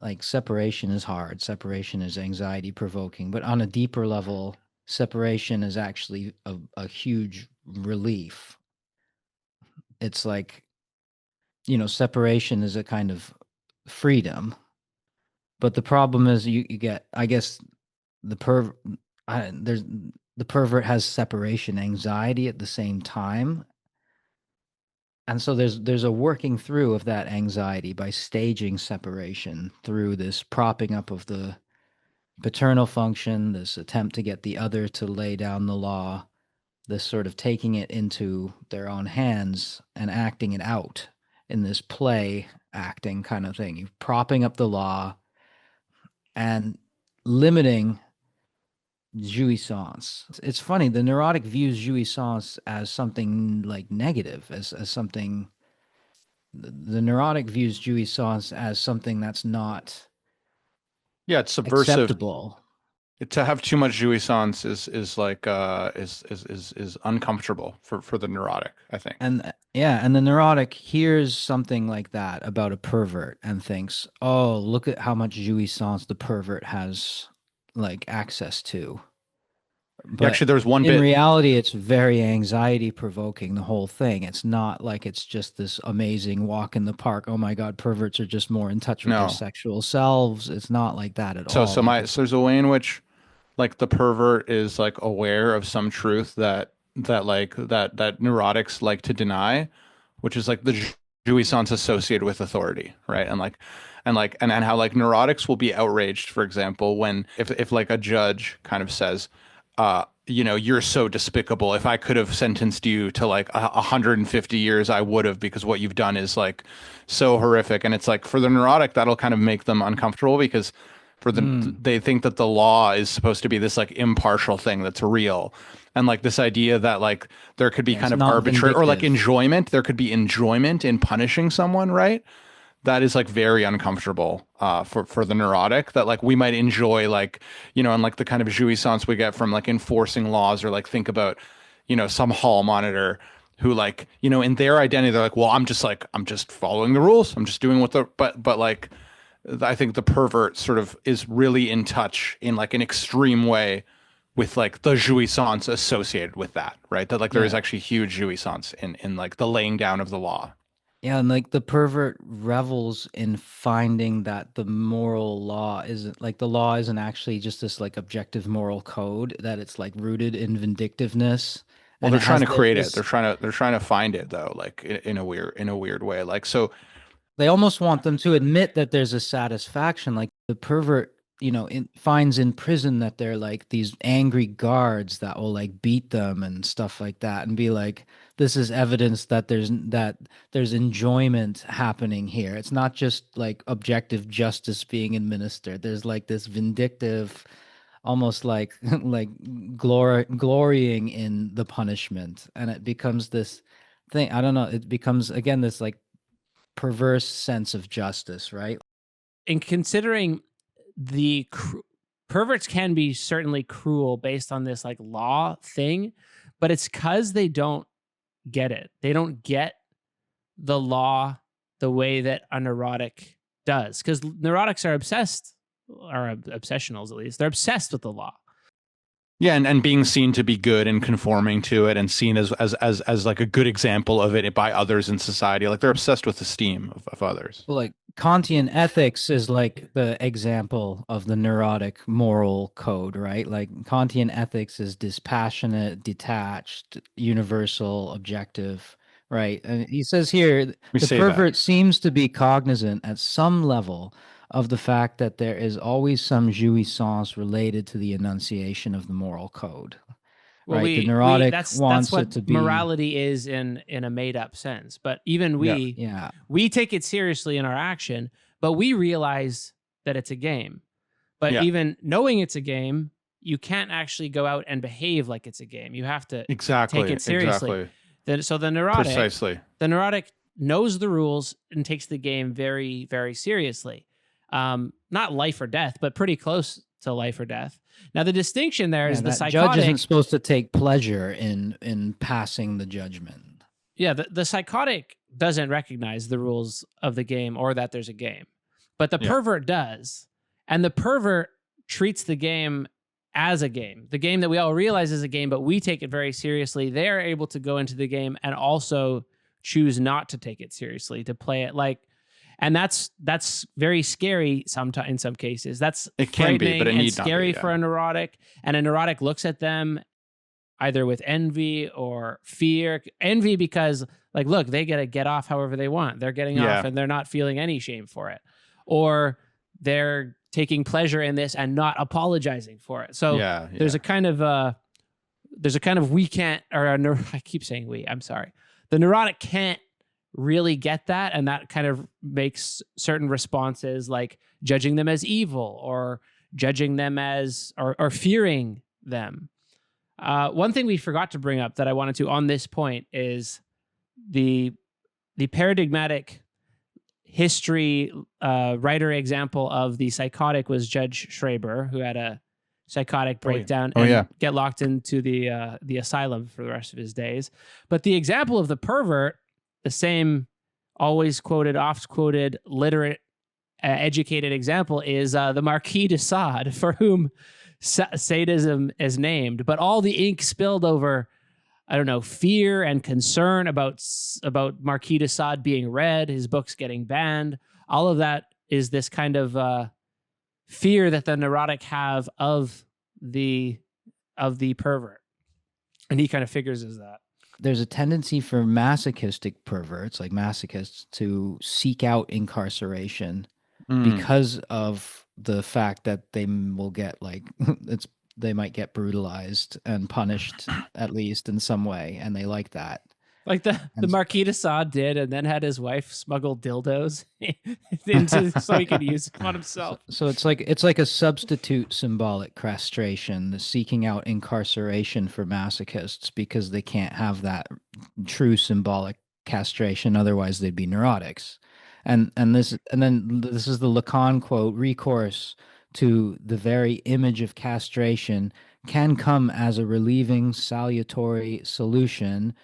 Like separation is hard, separation is anxiety provoking, but on a deeper level, separation is actually a huge relief. It's like, separation is a kind of freedom. But the problem is you get, I guess, the there's the pervert has separation anxiety at the same time. And so there's a working through of that anxiety by staging separation through this propping up of the paternal function, this attempt to get the other to lay down the law, this sort of taking it into their own hands and acting it out in this play acting kind of thing. You're propping up the law and limiting jouissance. It's funny, the neurotic views jouissance as something like negative, as something. The neurotic views jouissance as something that's not it's subversive. acceptable. To have too much jouissance is like is uncomfortable for the neurotic, I think. And and the neurotic hears something like that about a pervert and thinks, "Oh, look at how much jouissance the pervert has like access to." But actually, there's one in bit. reality, it's very anxiety provoking, the whole thing. It's not like it's just this amazing walk in the park. Oh my God, perverts are just more in touch with their sexual selves. It's not like that at all. So there's a way in which like the pervert is like aware of some truth that neurotics like to deny, which is like the jouissance associated with authority, right? And how like neurotics will be outraged, for example, when if like a judge kind of says, you're so despicable. If I could have sentenced you to like 150 years, I would have, because what you've done is like so horrific. And it's like for the neurotic, that'll kind of make them uncomfortable because they think that the law is supposed to be this like impartial thing that's real. And like this idea that like there could be kind of arbitrary or like enjoyment, there could be enjoyment in punishing someone, right? That is like very uncomfortable for the neurotic, that like we might enjoy like, and like the kind of jouissance we get from like enforcing laws, or like think about, some hall monitor who like, in their identity, they're like, well, I'm just following the rules. I'm just doing what but like, I think the pervert sort of is really in touch in like an extreme way with like the jouissance associated with that, right? That like there is actually huge jouissance in like the laying down of the law. Yeah, and like the pervert revels in finding that the moral law isn't like the law isn't actually just this like objective moral code, that it's like rooted in vindictiveness. Well, they're trying to create it. They're trying to find it though, like in a weird way. Like so they almost want them to admit that there's a satisfaction. Like the pervert, finds in prison that they're like these angry guards that will like beat them and stuff like that, and be like, this is evidence that there's enjoyment happening here. It's not just like objective justice being administered. There's like this vindictive, almost like like glorying in the punishment, and it becomes this thing. I don't know. It becomes again this like perverse sense of justice, right? In considering the perverts can be certainly cruel based on this like law thing, but it's because they don't get it. They don't get the law the way that a neurotic does, because neurotics are obsessed, or obsessionals at least. They're obsessed with the law. Yeah, and being seen to be good and conforming to it, and seen as like a good example of it by others in society. Like they're obsessed with esteem of others. Well, like Kantian ethics is like the example of the neurotic moral code, right? Like Kantian ethics is dispassionate, detached, universal, objective, right? And he says here, the pervert seems to be cognizant at some level of the fact that there is always some jouissance related to the enunciation of the moral code. Well, right? The neurotic wants that's what it to be morality is in a made up sense. But even we take it seriously in our action, but we realize that it's a game. But even knowing it's a game, you can't actually go out and behave like it's a game. You have to take it seriously. Exactly. So the neurotic knows the rules and takes the game very, very seriously. Not life or death, but pretty close to life or death. Now, the distinction there is the that psychotic. judge isn't supposed to take pleasure in passing the judgment. Yeah, the psychotic doesn't recognize the rules of the game or that there's a game, but the pervert does. And the pervert treats the game as a game, the game that we all realize is a game, but we take it very seriously. They're able to go into the game and also choose not to take it seriously, to play it like, and that's very scary sometimes in some cases. That's it can be, but it needs scary not be, for a neurotic, and a neurotic looks at them either with envy or fear. Envy because, like, look, they get to get off however they want. They're getting off and they're not feeling any shame for it. Or they're taking pleasure in this and not apologizing for it. So there's a kind of we can't, or I keep saying we, I'm sorry. The neurotic can't really get that, and that kind of makes certain responses like judging them as evil or judging them as or fearing them. One thing we forgot to bring up that I wanted to on this point is the paradigmatic history writer example of the psychotic was Judge Schreiber, who had a psychotic breakdown and get locked into the asylum for the rest of his days. But the example of the pervert, the same always quoted, oft quoted, literate, educated example is the Marquis de Sade, for whom sadism is named. But all the ink spilled over, I don't know, fear and concern about Marquis de Sade being read, his books getting banned. All of that is this kind of fear that the neurotic have of the pervert, and he kind of figures as that. There's a tendency for masochistic perverts, like masochists, to seek out incarceration because of the fact that they will get they might get brutalized and punished at least in some way, and they like that. Like the Marquis de Sade did, and then had his wife smuggle dildos into so he could use them on himself. So it's like a substitute symbolic castration, the seeking out incarceration for masochists, because they can't have that true symbolic castration, otherwise they'd be neurotics. And then this is the Lacan quote: recourse to the very image of castration can come as a relieving, salutary solution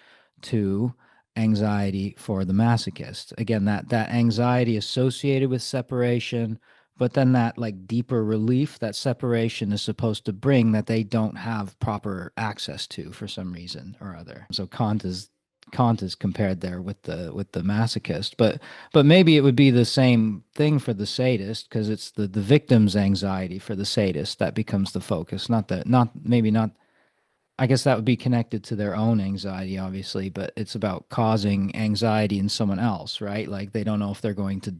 to anxiety for the masochist. Again, that anxiety associated with separation, but then that like deeper relief that separation is supposed to bring that they don't have proper access to for some reason or other. So Kant is compared there with the masochist, but maybe it would be the same thing for the sadist, because it's the victim's anxiety for the sadist that becomes the focus, not I guess that would be connected to their own anxiety, obviously, but it's about causing anxiety in someone else, right? Like they don't know if they're going to,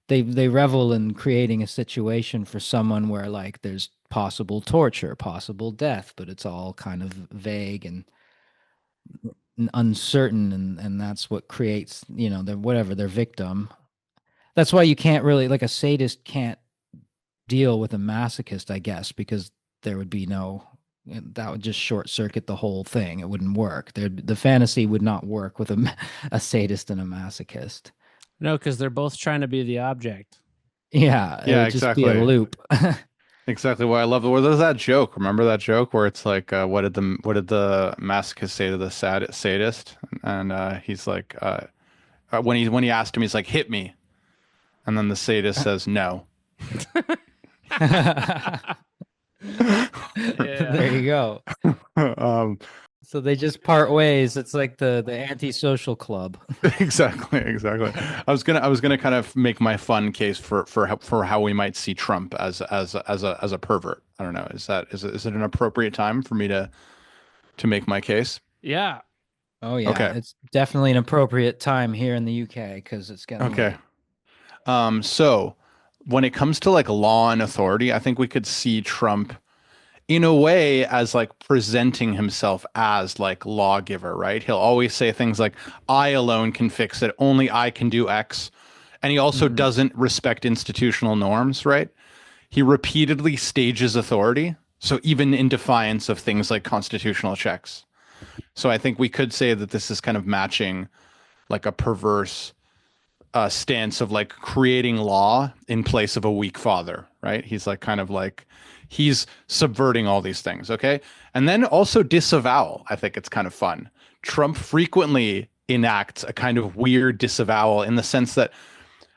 they revel in creating a situation for someone where like there's possible torture, possible death, but it's all kind of vague and uncertain, and that's what creates, their victim. That's why you can't really, like a sadist can't deal with a masochist, I guess, because there would be that would just short circuit the whole thing. It wouldn't work. The fantasy would not work with a sadist and a masochist. No, because they're both trying to be the object. Yeah, it would exactly. Just be a loop. Exactly. What I love. Well, there's that joke. Remember that joke where it's like, what did the masochist say to the sadist? And he's like, when he asked him, he's like, "Hit me," and then the sadist says, "No." There you go. So they just part ways. It's like the antisocial club. Exactly. I was gonna kind of make my fun case for how we might see Trump as a pervert. I don't know. Is it an appropriate time for me to make my case? Yeah. Oh yeah. Okay. It's definitely an appropriate time here in the UK because it's getting okay. So when it comes to like law and authority, I think we could see Trump in a way as like presenting himself as like lawgiver, right? He'll always say things like, "I alone can fix it. Only I can do X." And he also doesn't respect institutional norms, right? He repeatedly stages authority. So even in defiance of things like constitutional checks. So I think we could say that this is kind of matching like a perverse stance of like creating law in place of a weak father, right? He's like kind of like he's subverting all these things, okay? And then also disavowal. I think it's kind of fun. Trump frequently enacts a kind of weird disavowal in the sense that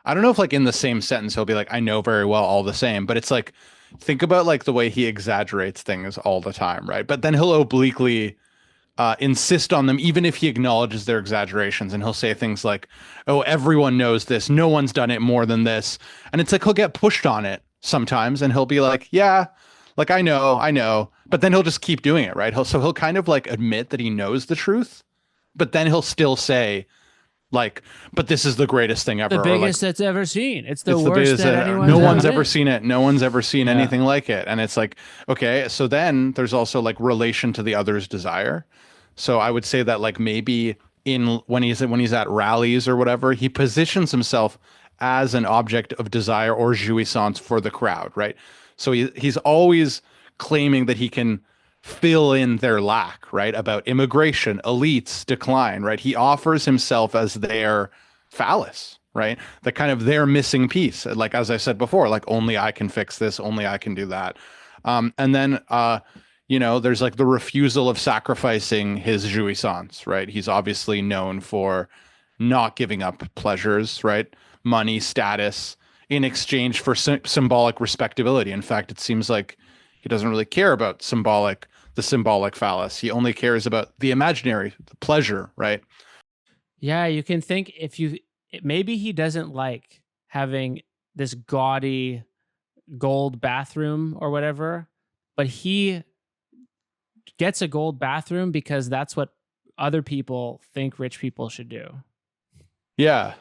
I don't know if like in the same sentence he'll be like, I know very well all the same, but it's like think about like the way he exaggerates things all the time, right? But then he'll obliquely insist on them, even if he acknowledges their exaggerations. And he'll say things like, oh, everyone knows this. No one's done it more than this. And it's like he'll get pushed on it sometimes and he'll be like, yeah, like I know. But then he'll just keep doing it, right? He'll kind of like admit that he knows the truth, but then he'll still say, like, but this is the greatest thing ever. The or biggest like, that's ever seen. It's the it's worst that anyone's no one's ever ever seen. seen it. No one's ever seen anything like it. And it's like, okay, so then there's also like relation to the other's desire. So I would say that like maybe when he's at rallies or whatever, he positions himself as an object of desire or jouissance for the crowd, right? So he's always claiming that he can fill in their lack, right? About immigration, elites, decline, right? He offers himself as their phallus, right? The kind of their missing piece. Like, as I said before, like only I can fix this, only I can do that. And then, there's like the refusal of sacrificing his jouissance, right? He's obviously known for not giving up pleasures, right? Money, status, in exchange for symbolic respectability. In fact, it seems like he doesn't really care about the symbolic phallus. He only cares about the imaginary, the pleasure, right? Yeah, you can think maybe he doesn't like having this gaudy gold bathroom or whatever, but he gets a gold bathroom because that's what other people think rich people should do. Yeah.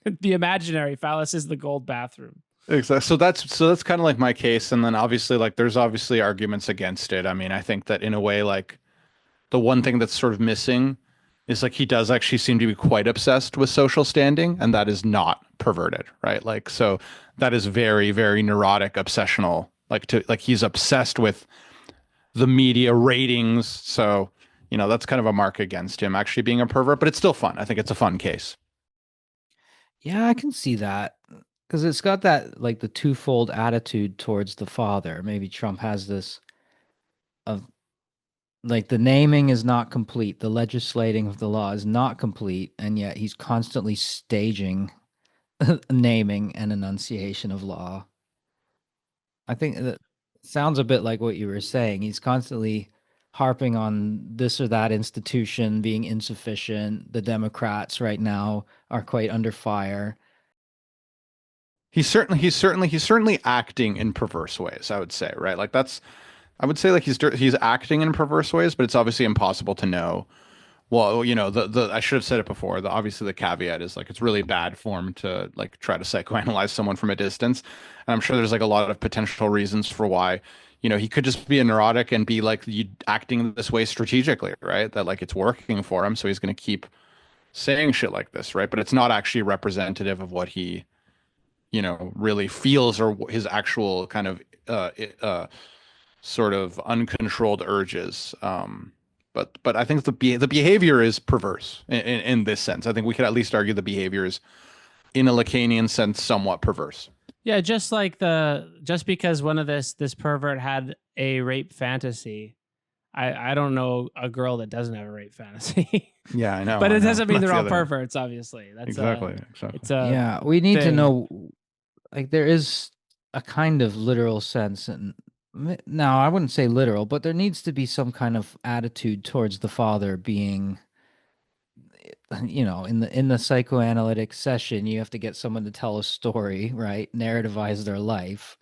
The imaginary phallus is the gold bathroom. Exactly. So that's kind of like my case. And then obviously like there's obviously arguments against it. I mean, I think that in a way, like the one thing that's sort of missing is like he does actually seem to be quite obsessed with social standing, and that is not perverted, right? Like, so that is very, very neurotic, obsessional, like he's obsessed with the media ratings. So, that's kind of a mark against him actually being a pervert, but it's still fun. I think it's a fun case. Yeah, I can see that because it's got that like the twofold attitude towards the father. Maybe Trump has this of like the naming is not complete, the legislating of the law is not complete, and yet he's constantly staging naming and enunciation of law. I think that sounds a bit like what you were saying. He's constantly harping on this or that institution being insufficient. The Democrats right now are quite under fire. He's certainly acting in perverse ways, I would say, right? Like I would say like he's acting in perverse ways, but it's obviously impossible to know. Well, the I should have said it before. Obviously the caveat is like it's really bad form to like try to psychoanalyze someone from a distance. And I'm sure there's like a lot of potential reasons for why, he could just be a neurotic and be like acting this way strategically, right? That like it's working for him, so he's going to keep saying shit like this, right? But it's not actually representative of what he, really feels or his actual kind of sort of uncontrolled urges. But I think the behavior is perverse in this sense. I think we could at least argue the behavior is, in a Lacanian sense, somewhat perverse. Yeah, just because one of this pervert had a rape fantasy, I don't know a girl that doesn't have a rape fantasy. Yeah, I know. But I it know. doesn't mean That's they're all the other- perverts, obviously. That's Exactly. it's Yeah, we need to thing. know, like, there is a kind of literal sense, and no, I wouldn't say literal, but there needs to be some kind of attitude towards the father being, in the psychoanalytic session, you have to get someone to tell a story, right? Narrativize their life.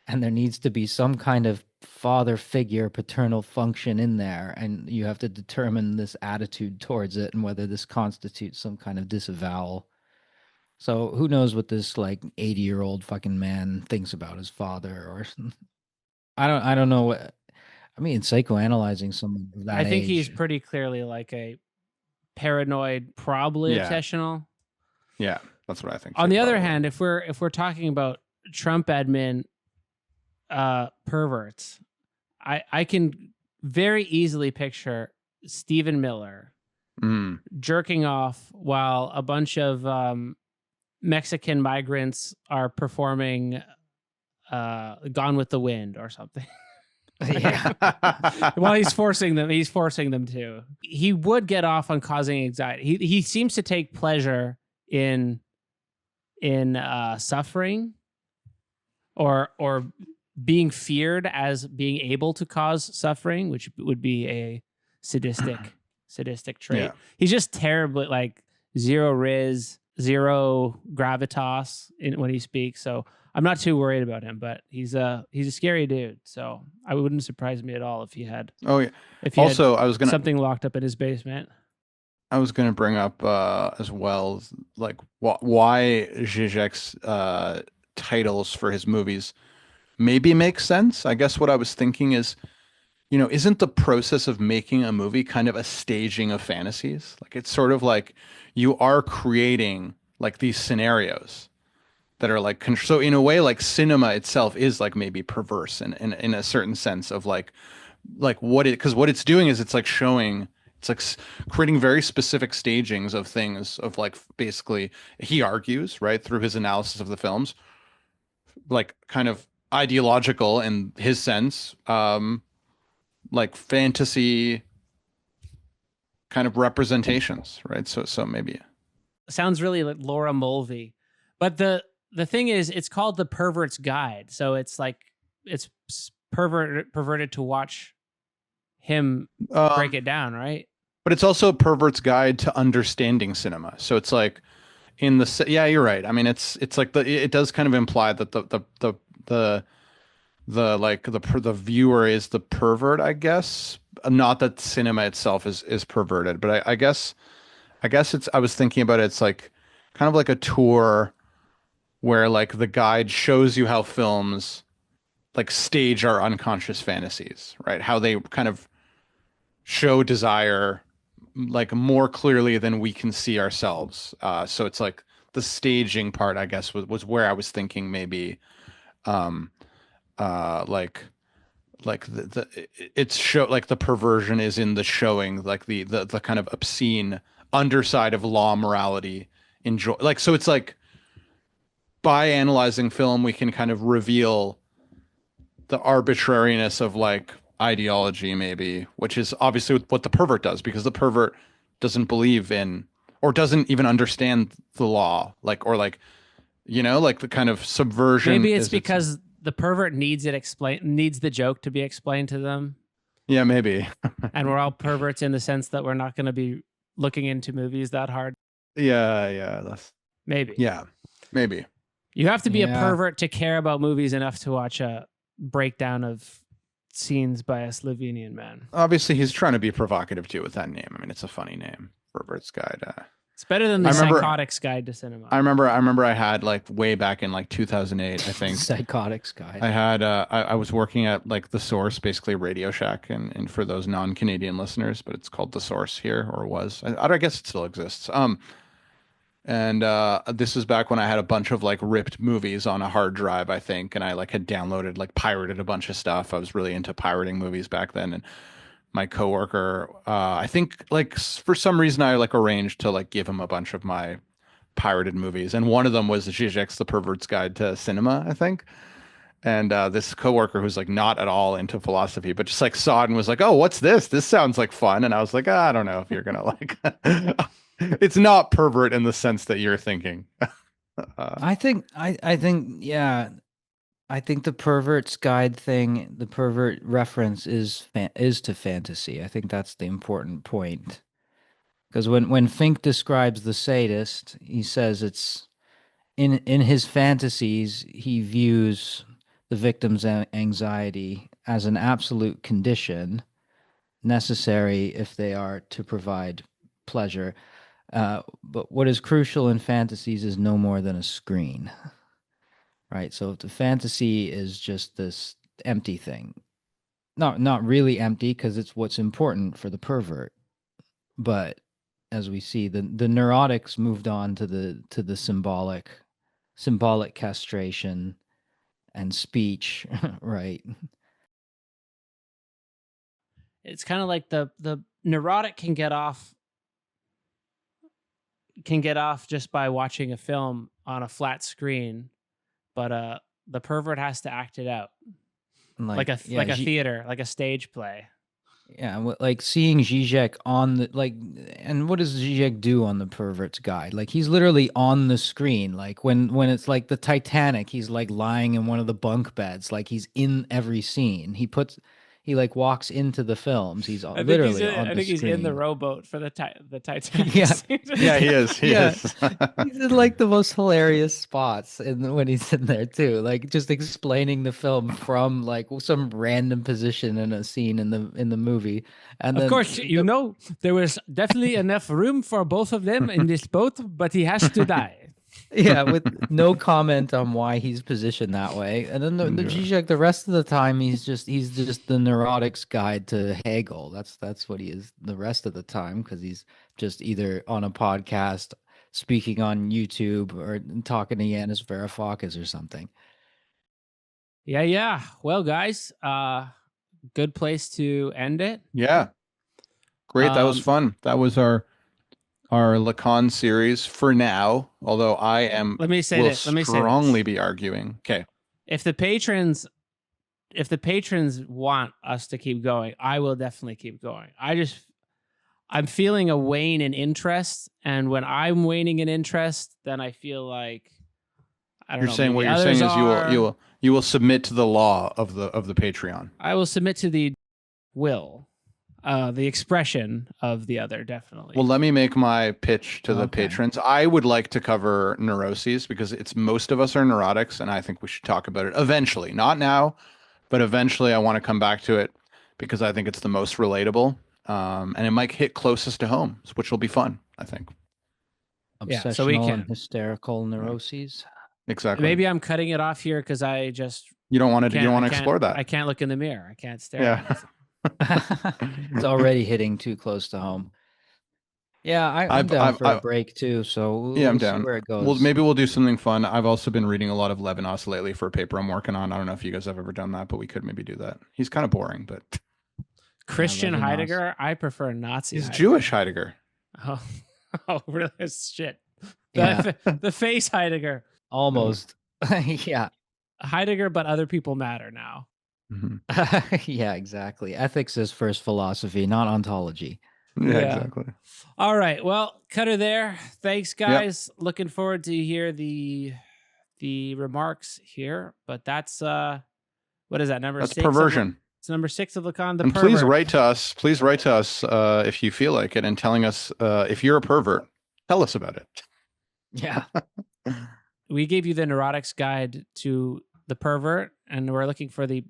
And there needs to be some kind of father figure, paternal function in there, and you have to determine this attitude towards it and whether this constitutes some kind of disavowal. So who knows what this like 80-year-old fucking man thinks about his father, or I don't know what I mean. Psychoanalyzing someone of that I think he's age. pretty clearly like a paranoid, probably Yeah. obsessional. Yeah, that's what I think. On too, the other probably. hand, if we're talking about Trump admin perverts, I can very easily picture Stephen Miller jerking off while a bunch of Mexican migrants are performing Gone with the Wind or something. Yeah. Well, he's forcing them to. He would get off on causing anxiety. He seems to take pleasure in suffering or being feared as being able to cause suffering, which would be a sadistic trait. Yeah. He's just terribly like zero riz, zero gravitas when he speaks. So I'm not too worried about him, but he's a scary dude. So I wouldn't surprise me at all if he had. Oh yeah. If he Also, had I was gonna something locked up in his basement. I was gonna bring up as well, like why Zizek's titles for his movies maybe make sense. I guess what I was thinking is, isn't the process of making a movie kind of a staging of fantasies? Like it's sort of like you are creating like these scenarios that are like so in a way like cinema itself is like maybe perverse in a certain sense of like because what it's doing is it's like showing it's like creating very specific stagings of things of like basically he argues right through his analysis of the films like kind of ideological in his sense like fantasy kind of representations right so maybe Sounds really like Laura Mulvey, but the thing is it's called The Pervert's Guide, so it's like it's perverted to watch him break it down, right? But it's also a pervert's guide to understanding cinema. So it's like yeah, you're right. I mean, it's like it does kind of imply that the viewer is the pervert, I guess. Not that cinema itself is perverted, but I guess I was thinking about it. It's like kind of like a tour where like the guide shows you how films like stage our unconscious fantasies, right? How they kind of show desire like more clearly than we can see ourselves. So it's like the staging part, I guess, was where I was thinking maybe, like it's show like the perversion is in the showing, like the kind of obscene underside of law, morality, enjoy. Like so, it's like by analyzing film, we can kind of reveal the arbitrariness of like ideology maybe, which is obviously what the pervert does because the pervert doesn't believe in or doesn't even understand the law like or like like the kind of subversion. Maybe it's because the pervert needs the joke to be explained to them. Yeah, maybe. And we're all perverts in the sense that we're not going to be looking into movies that hard. Yeah, that's maybe. Yeah, maybe. You have to be a pervert to care about movies enough to watch a breakdown of scenes by a Slovenian man. Obviously, he's trying to be provocative too with that name. I mean, it's a funny name, Pervert's Guide. It's better than the Psychotics Guide to Cinema. I remember I had like way back in like 2008, I think. Psychotics Guide. I had I was working at like The Source, basically Radio Shack, and for those non-Canadian listeners, but it's called The Source here, or was. I guess it still exists. And this was back when I had a bunch of like ripped movies on a hard drive, I think, and I like had downloaded like pirated a bunch of stuff. I was really into pirating movies back then, and my coworker, I think like for some reason I like arranged to like give him a bunch of my pirated movies, and one of them was Zizek's The Pervert's Guide to Cinema, I think. And this coworker who's like not at all into philosophy, but just like saw it and was like, "Oh, what's this? This sounds like fun." And I was like, I don't know if you're gonna like. It's not pervert in the sense that you're thinking. I think yeah. I think the Pervert's Guide thing, the pervert reference is to fantasy. I think that's the important point. Because when Fink describes the sadist, he says it's in his fantasies, he views the victim's anxiety as an absolute condition necessary if they are to provide pleasure. But what is crucial in fantasies is no more than a screen. Right, so if the fantasy is just this empty thing, not really empty because it's what's important for the pervert, but as we see, the neurotics moved on to the symbolic castration and speech, right? It's kind of like the neurotic can get off can get off just by watching a film on a flat screen, but the pervert has to act it out like a theater, like a stage play. Yeah, like seeing Zizek on the and what does Zizek do on the Pervert's Guide? Like he's literally on the screen. Like when it's like the Titanic, he's like lying in one of the bunk beds. Like he's in every scene. He like walks into the films. He's literally on the screen. I think he's in the rowboat for the Titanic. Yeah, yeah, he is. He is. He's in like the most hilarious spots when he's in there too. Like just explaining the film from like some random position in a scene in the movie. And of then, course, there was definitely enough room for both of them in this boat, but he has to die. Yeah, with no comment on why he's positioned that way. And then the Zizek, the rest of the time, he's just the neurotic's guide to Hegel. That's what he is the rest of the time, because he's just either on a podcast, speaking on YouTube, or talking to Yanis Varoufakis or something. Yeah. Well, guys, good place to end it. Yeah. Great. That was fun. That was our Lacan series for now, although let me strongly be arguing. Okay. If the patrons want us to keep going, I will definitely keep going. I'm feeling a wane in interest, and when I'm waning in interest, then I feel like what you're saying is you will submit to the law of the Patreon. I will submit to the will. The expression of the other, definitely. Well, let me make my pitch to the patrons. I would like to cover neuroses because most of us are neurotics, and I think we should talk about it eventually. Not now, but eventually I want to come back to it because I think it's the most relatable, and it might hit closest to home, which will be fun, I think. Obsessional and hysterical neuroses. Exactly. Maybe I'm cutting it off here because I just... You don't want to explore that. I can't look in the mirror. I can't stare. Yeah. It's already hitting too close to home. Yeah, I'm down for a break too. So I'm down. See where it goes. Well, maybe we'll do something fun. I've also been reading a lot of Levinas lately for a paper I'm working on. I don't know if you guys have ever done that, but we could maybe do that. He's kind of boring, but Christian Heidegger. I prefer Nazi. He's Heidegger. Jewish Heidegger. Oh, really? Shit. Yeah. The face Heidegger. Almost. Yeah. Heidegger, but other people matter now. Mm-hmm. Yeah, exactly. Ethics is first philosophy, not ontology. Yeah, exactly. All right. Well, cut her there. Thanks, guys. Yep. Looking forward to hear the remarks here. But that's what is that, number 6? That's Perversion. It's number 6 of Lacan. And please write to us. Please write to us if you feel like it, and telling us if you're a pervert. Tell us about it. Yeah. We gave you the neurotics guide to the pervert, and we're looking for the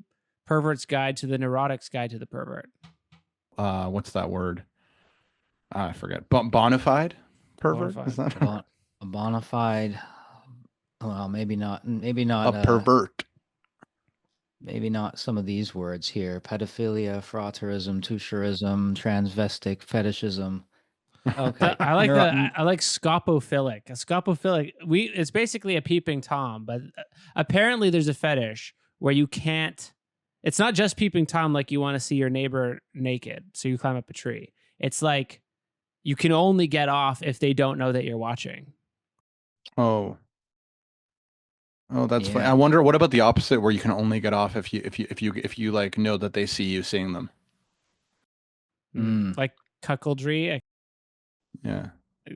pervert's guide to the neurotics guide to the pervert. What's that word? I forget. Bonafide pervert? Is that a bona fide? Well, maybe not. Maybe not a pervert. Maybe not some of these words here: pedophilia, frotteurism, toucheurism, transvestic, fetishism. Okay, I like that. I like scopophilic. A scopophilic. It's basically a peeping tom, but apparently there's a fetish where you can't. It's not just peeping Tom, like you want to see your neighbor naked, so you climb up a tree. It's like you can only get off if they don't know that you're watching. Oh, that's funny. I wonder what about the opposite, where you can only get off if you like know that they see you seeing them. Like cuckoldry. Yeah.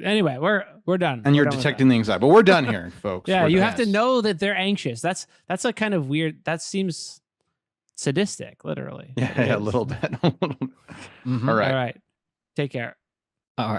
Anyway, we're done. And you're detecting the anxiety, but we're done here, folks. Yeah, you have to know that they're anxious. That's a kind of weird. That seems sadistic, literally. Yeah, a little bit. Mm-hmm. All right. Take care.